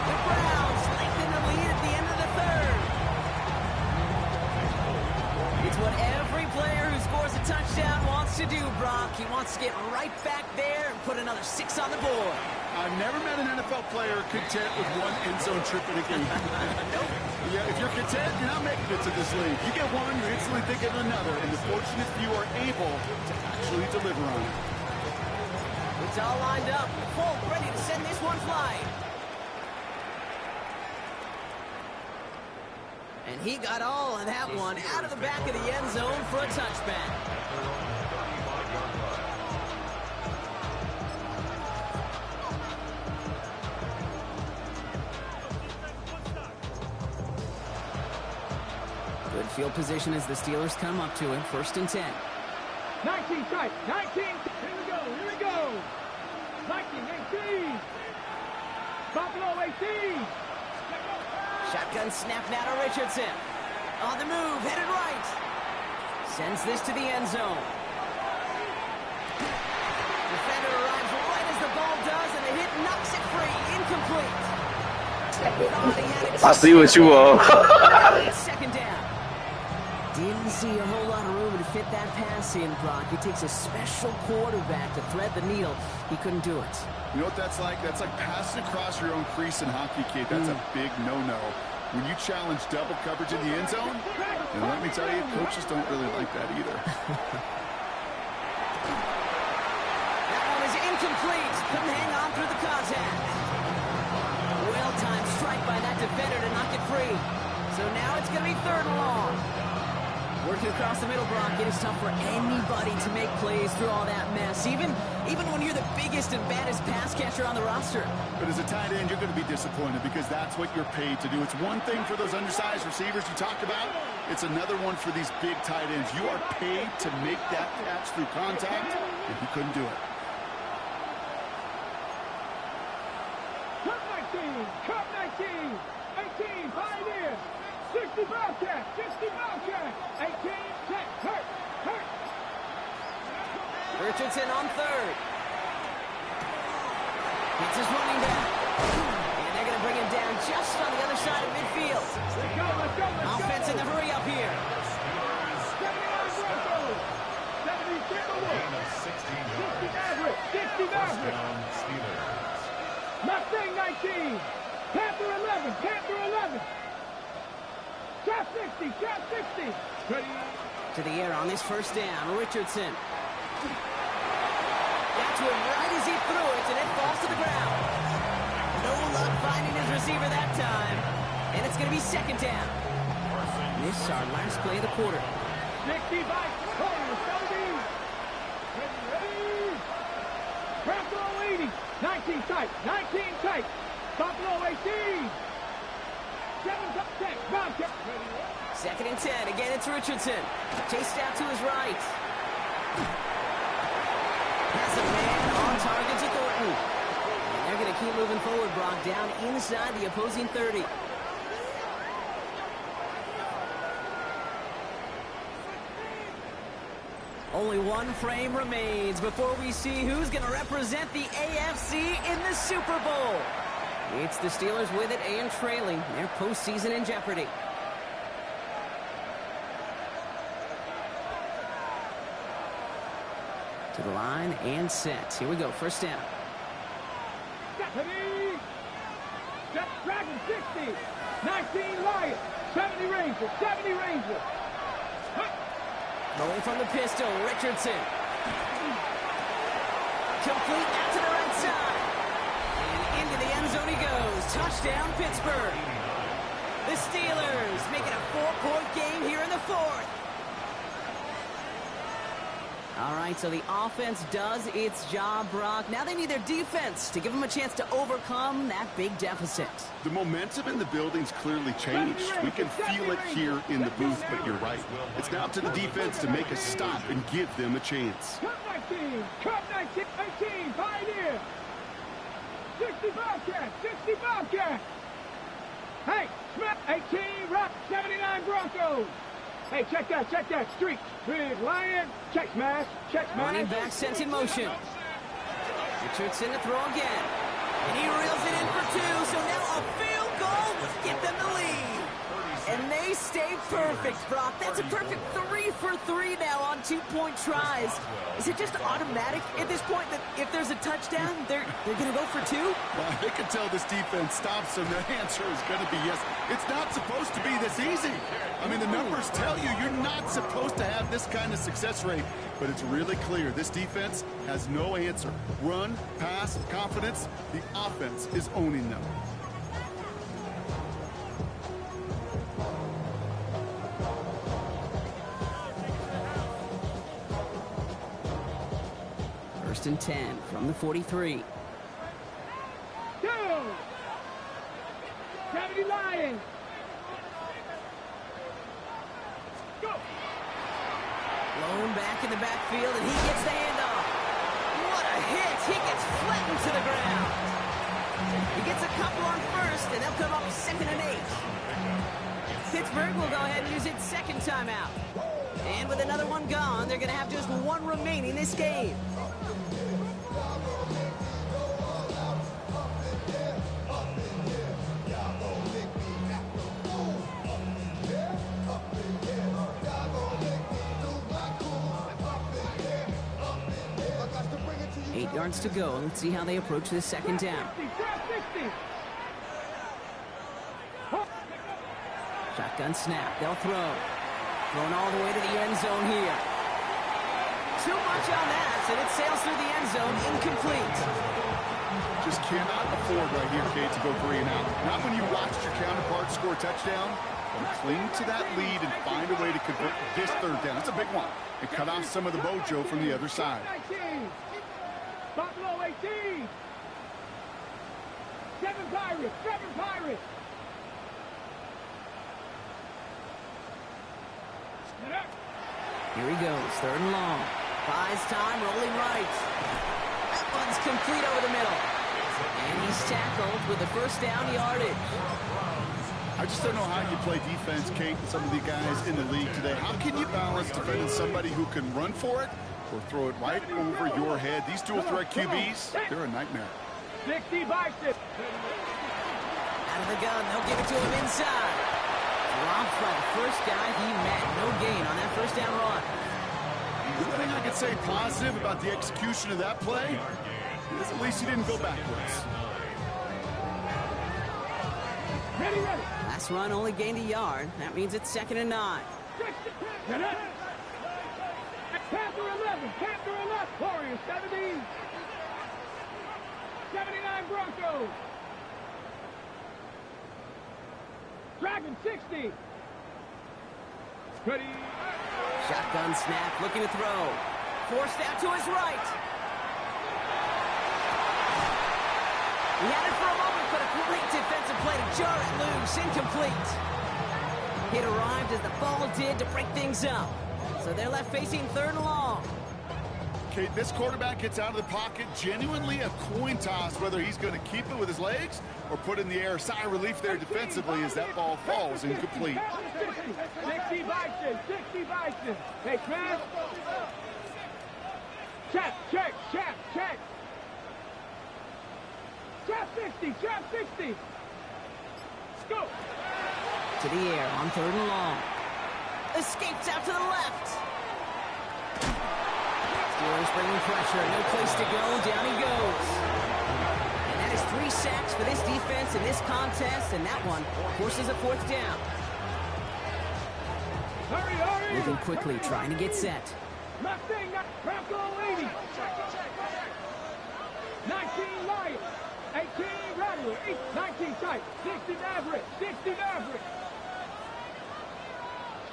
The Browns lengthen the lead at the end of the third. It's what every player who scores a touchdown wants to do, Brock. He wants to get right back there and put another 6 on the board. I've never met an NFL player content with one end zone trip in a game. Nope. Yeah, if you're content, you're not making it to this league. You get one, you're instantly thinking of another, and the fortunate few are able to actually deliver on it. It's all lined up. Folk ready to send this one flying. And he got all of that one out of the back of the end zone for a touchback. Good field position as the Steelers come up to him. First and 10. 19 tight, 19. Here we go, here we go. 19, 18. Buffalo 18. Shotgun snap now to Richardson. On the move, headed right. Sends this to the end zone. Defender arrives right as the ball does, and the hit knocks it free. Incomplete. I see what you are. Second down. Didn't see a whole lot of room to fit that pass in, Brock. It takes a special quarterback to thread the needle. He couldn't do it. You know what that's like? That's like passing across your own crease in hockey, kid. That's a big no-no. When you challenge double coverage in the end zone, and let me tell you, coaches don't really like that either. That one is incomplete. Couldn't hang on through the contact. Well-timed strike by that defender to knock it free. So now it's going to be third and long. Working across the middle, Brock, it is tough for anybody to make plays through all that mess, even when you're the biggest and baddest pass catcher on the roster. But as a tight end, you're going to be disappointed because that's what you're paid to do. It's one thing for those undersized receivers you talked about. It's another one for these big tight ends. You are paid to make that catch through contact, and he couldn't do it. Cup 19, Cup 19. 18, Pioneer. 60 Bobcat, 60 Bobcat. 18, check, hurt. Richardson on third. It's his running back. And they're going to bring him down just on the other side of midfield. Let's go. Offense in the hurry up here. 79 Broncos. 70 Timberwolves. 60 Mavericks. 60 Mavericks. Steelers. Mustang 19. Panther 11. Panther 11. Trap 60. Trap 60. Ready. To the air on this first down, Richardson. Got to him right as he threw it, and it falls to the ground. No luck finding his receiver that time. And it's going to be second down. This is our last play of the quarter. 60 by 70. Ready. Buffalo 80. 19 tight. 19 tight. Buffalo 18. 7 top 10. Bobcat. Second and 10. Again, it's Richardson. Chased out to his right. Has a man on target to Thornton. And they're going to keep moving forward, Brock, down inside the opposing 30. Only one frame remains before we see who's going to represent the AFC in the Super Bowl. It's the Steelers with it and trailing. Their postseason in jeopardy. To the line and set. Here we go. First down. Ready. Step Dragon 60. 19 Lions. 70 Rangers. 70 Rangers. Rolling from the pistol, Richardson. Complete out to the right side. And into the end zone he goes. Touchdown, Pittsburgh. The Steelers make it a 4-point game here in the fourth. All right, so the offense does its job, Brock. Now they need their defense to give them a chance to overcome that big deficit. The momentum in the building's clearly changed. We can feel it here in the booth, but you're right. It's now up to the defense to make a stop and give them a chance. Cup 19. Cup 19. 18. Pioneer. 60 Bobcat. 60 Bobcat. Hey, Smith. 18. Rock. 79 Broncos. Hey, check that, streak. Big Lion, check smash, Running back sent in motion. Richardson to throw again. And he reels it in for two, so now a field goal will get them the lead. And they stay perfect, Brock. That's a perfect 3 for 3 now on 2-point tries. Is it just automatic at this point that if there's a touchdown, they're going to go for two? Well, they can tell this defense stops them. The answer is going to be yes. It's not supposed to be this easy. I mean, the numbers tell you you're not supposed to have this kind of success rate. But it's really clear this defense has no answer. Run, pass, confidence. The offense is owning them. First and 10 from the 43. 2. 70 Lions. Go. Blown back in the backfield, and he gets the handoff. What a hit! He gets flattened to the ground. He gets a couple on first, and they'll come up 2nd and 8. Pittsburgh will go ahead and use its second timeout. And with another one gone, they're going to have just one remaining this game. Eight yards to go. Let's see how they approach this second down. 60. Shotgun snap. They'll throw. Thrown all the way to the end zone here. Too much on that, and it sails through the end zone. Incomplete. Just cannot afford right here, Kate, to go 3 and out. Not when you watched your counterpart score a touchdown. You cling to that lead and find a way to convert this third down. It's a big one. And cut off some of the mojo from the other side. 19. Buffalo 18. 7 Pirates. 7 Pirates. Here he goes, 3rd and long. Buys time, rolling right. That one's complete over the middle. And he's tackled with the first down yardage. I just don't know how you play defense, Kate, with some of the guys in the league today. How can you balance defending somebody who can run for it or throw it right over your head? These dual threat QBs, they're a nightmare. 60 by 6. Out of the gun, they'll give it to him inside. Dropped by the first guy he met. No gain on that first down run. The thing I can say positive about the execution of that play is at least he didn't go backwards. Ready, ready. Last run only gained a yard. That means it's 2nd and 9. Panther 11, Panther 11. Warriors 70. 79 Broncos. Dragon 60. Ready. Shotgun snap, looking to throw. Forced out to his right. He had it for a moment, but a great defensive play to jar it loose. Incomplete. It arrived as the ball did to break things up. So they're left facing 3rd and long. Okay, this quarterback gets out of the pocket, genuinely a coin toss, whether he's going to keep it with his legs or put it in the air. Sigh of relief there defensively as that ball falls incomplete. 60 Bison, 60 Bison. Hey, Trav. Check. Trap 60, trap 60. Let's go. To the air on 3rd and long. Escapes out to the left. Steelers bringing pressure. No place to go. Down he goes. And that is 3 sacks for this defense in this contest. And that one forces a 4th down. Hurry. Moving quickly, trying to get set. Mustang, Bronco 80. 19 Lions. 18 Rattler. 19 tight. 60 Maverick. 60 Maverick.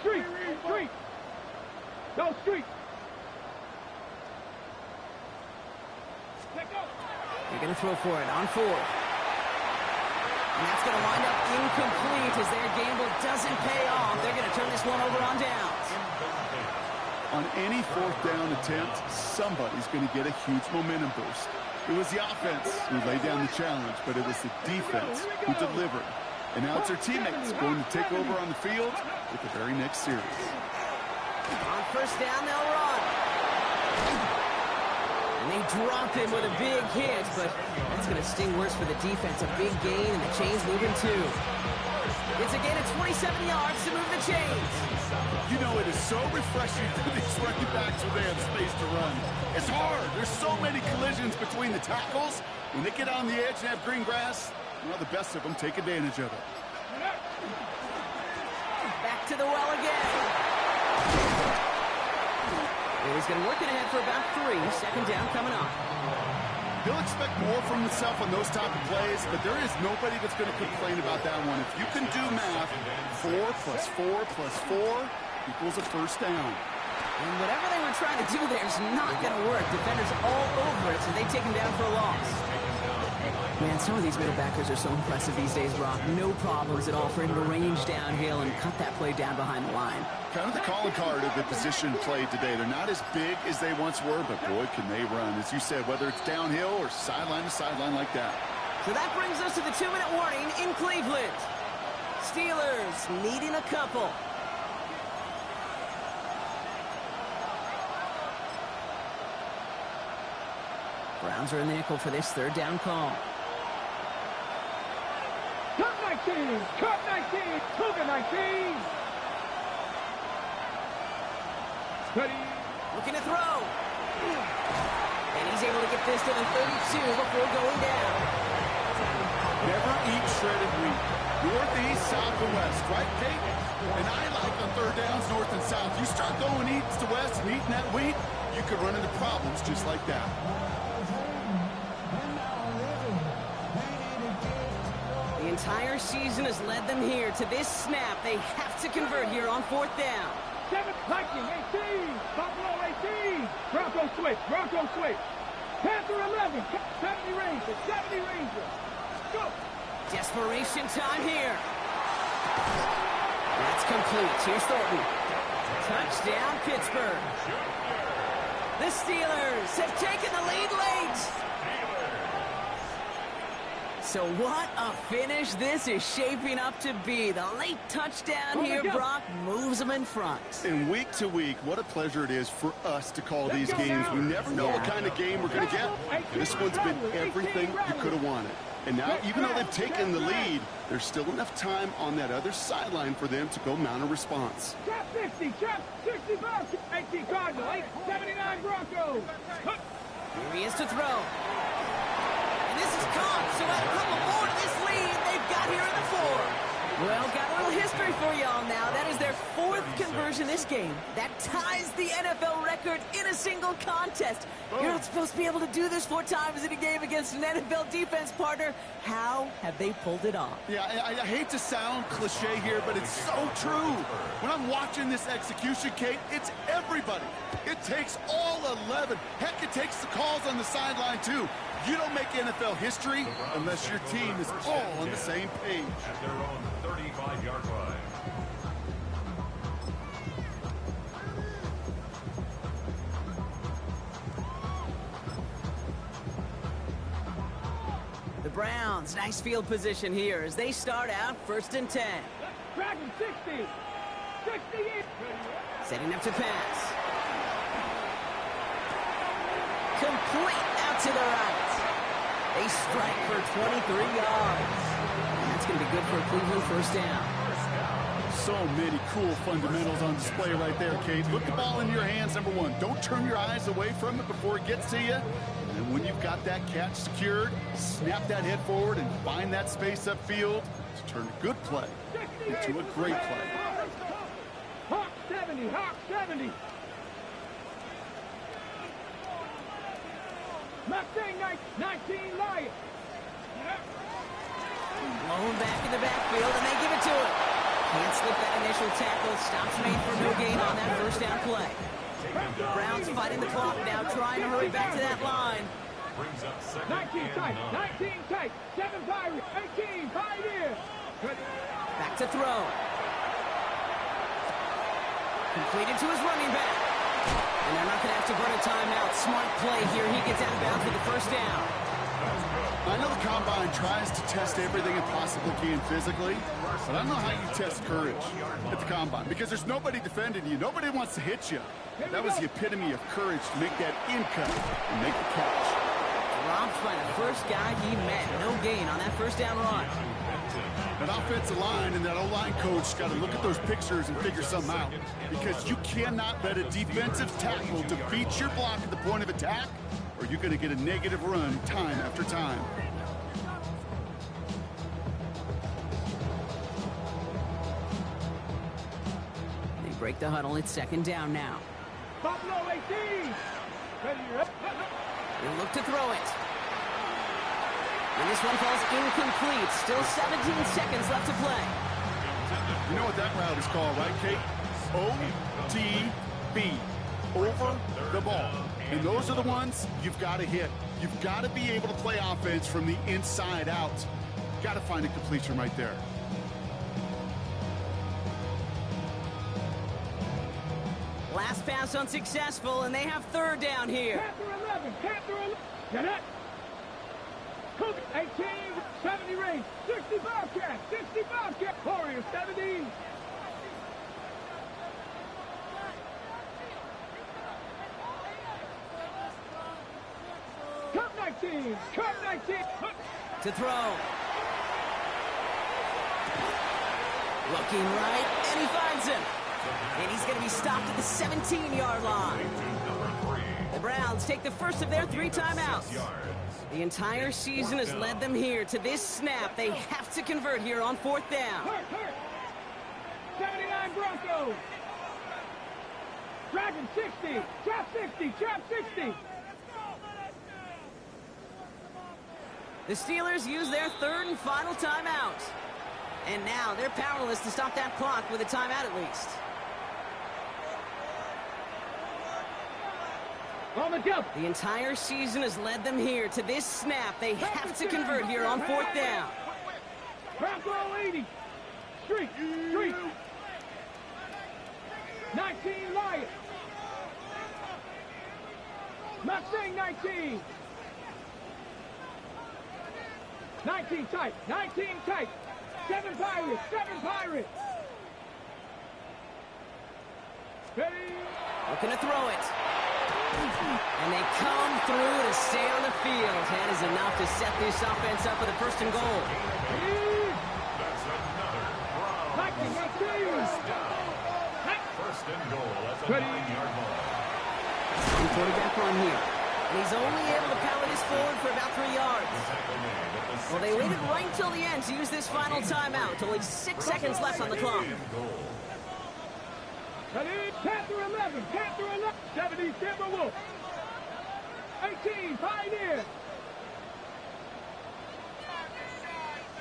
Street. Go street. Let go. They're going to throw for it on 4th. And that's going to wind up incomplete as their gamble doesn't pay off. They're going to turn this one over on downs. On any 4th down attempt, somebody's going to get a huge momentum boost. It was the offense who laid down the challenge, but it was the defense who delivered. And now it's their teammates going to take over on the field with the very next series. On 1st down, they'll run. And they drop him with a big hit, but that's going to sting worse for the defense. A big gain, and the chains moving too. It's a gain of 27 yards to move the chains. You know, it is so refreshing for these running backs when they have space to run. It's hard. There's so many collisions between the tackles. When they get on the edge and have green grass, well, the best of them take advantage of it. Back to the well again. He's going to work it ahead for about 3. 2nd down coming up. He'll expect more from himself on those type of plays, but there is nobody that's going to complain about that one. If you can do math, 4 plus 4 plus 4 equals a 1st down. And whatever they were trying to do there is not going to work. Defenders all over it, so they take him down for a loss. Man, some of these middle backers are so impressive these days, Brock. No problems at all for him to range downhill and cut that play down behind the line. Kind of the calling card of the position played today. They're not as big as they once were, but boy, can they run. As you said, whether it's downhill or sideline to sideline like that. So that brings us to the 2-minute warning in Cleveland. Steelers needing a couple. Browns are in the nickel for this 3rd down call. Cut 19, cut 19, Cougar 19. Ready. Looking to throw. And he's able to get this to the 32 before going down. Never eat shredded wheat. Northeast, south, and west, right, Kate? And I like the 3rd downs north and south. You start going east to west and eating that wheat, you could run into problems just like that. The entire season has led them here to this snap. They have to convert here on 4th down. 7, Viking 18, Buffalo 18. Bronco switch, Panther 11, 70 Ranger, 70 Ranger. Go. Desperation time here. That's complete. Here's Thornton. Touchdown, Pittsburgh. The Steelers have taken the lead late. So what a finish this is shaping up to be. The late touchdown here, Brock, moves them in front. And week to week, what a pleasure it is for us to call these games. We never know what kind of game we're going to get. And this one's been everything you could have wanted. And now, even though they've taken the lead, there's still enough time on that other sideline for them to go mount a response. Trap 50, trap 65, 18 Cardinal, 79 Broncos. Here he is to throw. And this is caught, so add a couple more to this lead they've got here in the 4. Well, got a little history for y'all now. That is their fourth conversion this game. That ties the NFL record in a single contest. You're not supposed to be able to do this 4 times in a game against an NFL defense partner. How have they pulled it off? Yeah, I hate to sound cliche here, but it's so true. When I'm watching this execution, Kate, it's everybody. It takes all 11. Heck, it takes the calls on the sideline, too. You don't make NFL history unless your team is all on the same page. At their own 35-yard line. The Browns, nice field position here as they start out 1st and 10. Dragon 60. 68. Setting up to pass. Complete out to the right. They strike for 23 yards. And that's going to be good for a Cleveland 1st down. So many cool fundamentals on display right there, Kate. Put the ball in your hands, number one. Don't turn your eyes away from it before it gets to you. And then when you've got that catch secured, snap that head forward and find that space upfield to turn a good play into a great play. Hawk 70. Hawk 70. Mustang 19 Lion. Blown back in the backfield, and they give it to him. Can't slip that initial tackle. Stops made for no gain on that 1st down play. Browns fighting the clock now, trying to hurry back to that line. Brings up 2nd 19 and tight. 9. 19 tight. 7 Pirates. 18 Pioneer. Back to throw. Completed to his running back. And they're not going to have to burn a timeout. Smart play here. He gets out of bounds for the 1st down. I know the Combine tries to test everything it possibly can physically, but I don't know how you test courage at the Combine because there's nobody defending you. Nobody wants to hit you. That was the epitome of courage to make that in cut and make the catch. Dropped by the first guy he met. No gain on that 1st down run. That offensive line and that O-line coach got to look at those pictures and figure something out because you cannot let a defensive tackle defeat your block at the point of attack or you're going to get a negative run time after time. They break the huddle. It's 2nd down now. Buffalo 18. Ready, They look to throw it. And this one falls incomplete. Still 17 seconds left to play. You know what that route is called, right, Kate? OTB. Over the ball. And those are the ones you've got to hit. You've got to be able to play offense from the inside out. Got to find a completion right there. Last pass unsuccessful, and they have 3rd down here. Panther 11. Panther 11. Get it. Cook 18. 70 range. 60 Bobcat. 60 Bobcat. Warrior 70. Cup 19. Cup 19. To throw. Looking right, and he finds him. And he's going to be stopped at the 17-yard line. The Browns take the first of their 3 timeouts. The entire season has led them here to this snap. They have to convert here on 4th down. Hurt. 79 Broncos. Dragon 60. Trap 60. Trap 60. The Steelers use their 3rd and final timeout. And now they're powerless to stop that clock with a timeout at least. On the jump. The entire season has led them here to this snap. They have to convert here on 4th down. Bronco 80. Street. 19 Lion. Mustang 19. 19 tight. 19 tight. 7 Pirates. 7 Pirates. Ready. Looking to throw it. And they come through to stay on the field. That is enough to set this offense up with a 1st and goal. That's another Browns 1st down. 1st and goal at the 9-yard line. And quarterback run here. And he's only able to power this forward for about 3 yards. Well, they waited right till the end to use this final timeout. Only 6 seconds left on the clock. Panther 11, Panther 11, 70 Timberwolves. 18 Pioneer.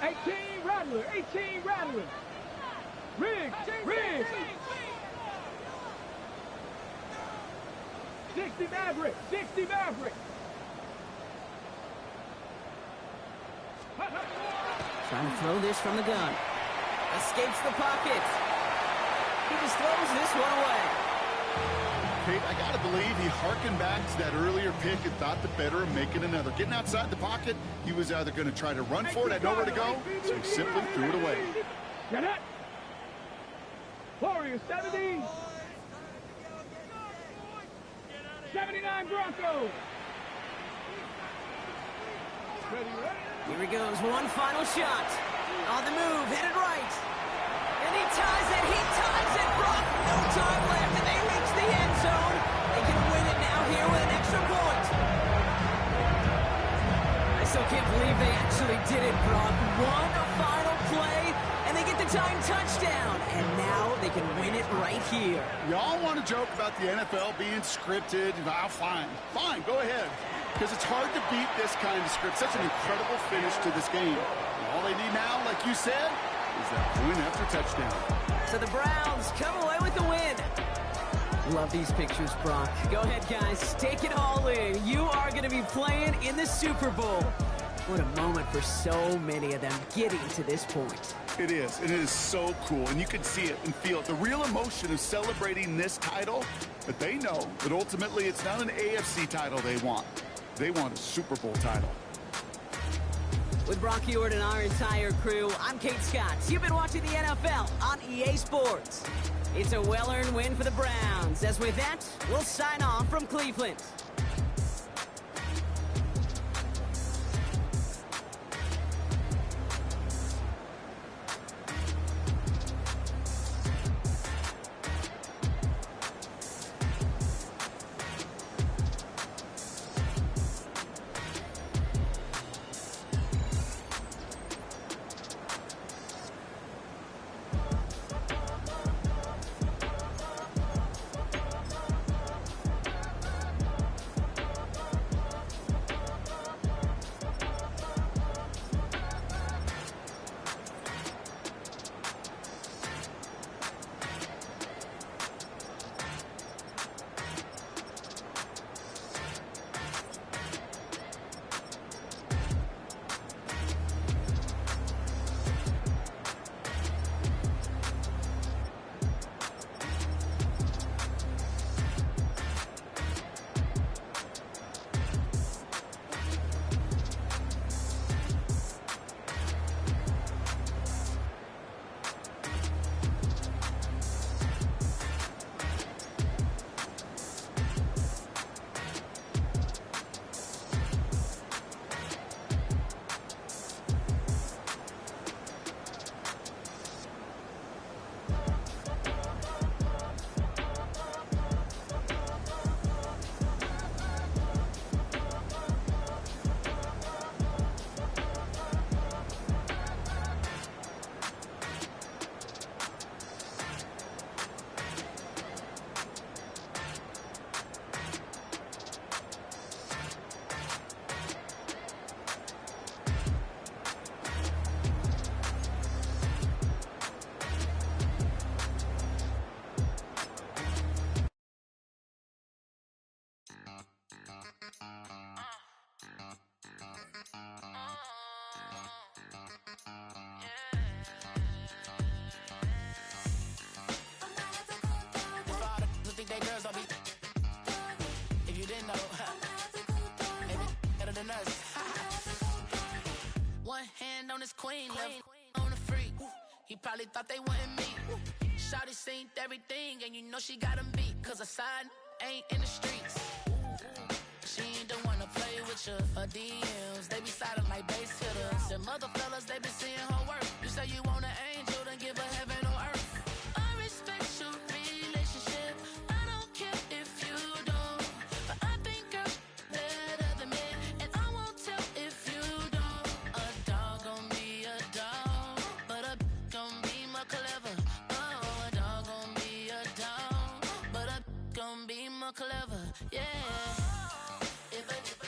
18 Rattler, 18 Rattler. Riggs, Riggs. 60 Maverick, 60 Maverick. Trying to throw this from the gun. Escapes the pocket. He just throws this one away. Kate, I got to believe he harkened back to that earlier pick and thought the better of making another. Getting outside the pocket, he was either going to try to run for it, had nowhere to go, so he simply threw it away. Get it. Warriors 70. 79 Broncos. Here he goes, one final shot. On the move, headed right. And he ties it, Brock. No time left, and they reach the end zone. They can win it now here with an extra point. I still can't believe they actually did it, Brock. One final play, and they get the tying touchdown. And now they can win it right here. Y'all want to joke about the NFL being scripted? Well, fine, go ahead. Because it's hard to beat this kind of script. Such an incredible finish to this game. And all they need now, like you said, is that win after touchdown. So the Browns come away with the win. Love these pictures, Brock. Go ahead, guys. Take it all in. You are going to be playing in the Super Bowl. What a moment for so many of them getting to this point. It is, and it is so cool, and you can see it and feel it. The real emotion of celebrating this title, but they know that ultimately it's not an AFC title they want. They want a Super Bowl title. With Brock Huard and our entire crew, I'm Kate Scott. You've been watching the NFL on EA Sports. It's a well-earned win for the Browns. As with that, we'll sign off from Cleveland. on his queen, left on the freak. He probably thought they wanted me. Shawty seen everything, and you know she got him beat. Cause her side ain't in the streets. She ain't the one to play with you. Her DMs, they be silent like bass hitters. And mother fellas, they be seeing her work. You say you want an angel, then give her heaven or earth. I respect your relationship. I don't care if you don't. But I think girls better than men. And I won't tell if you don't. A dog. love her, yeah. If I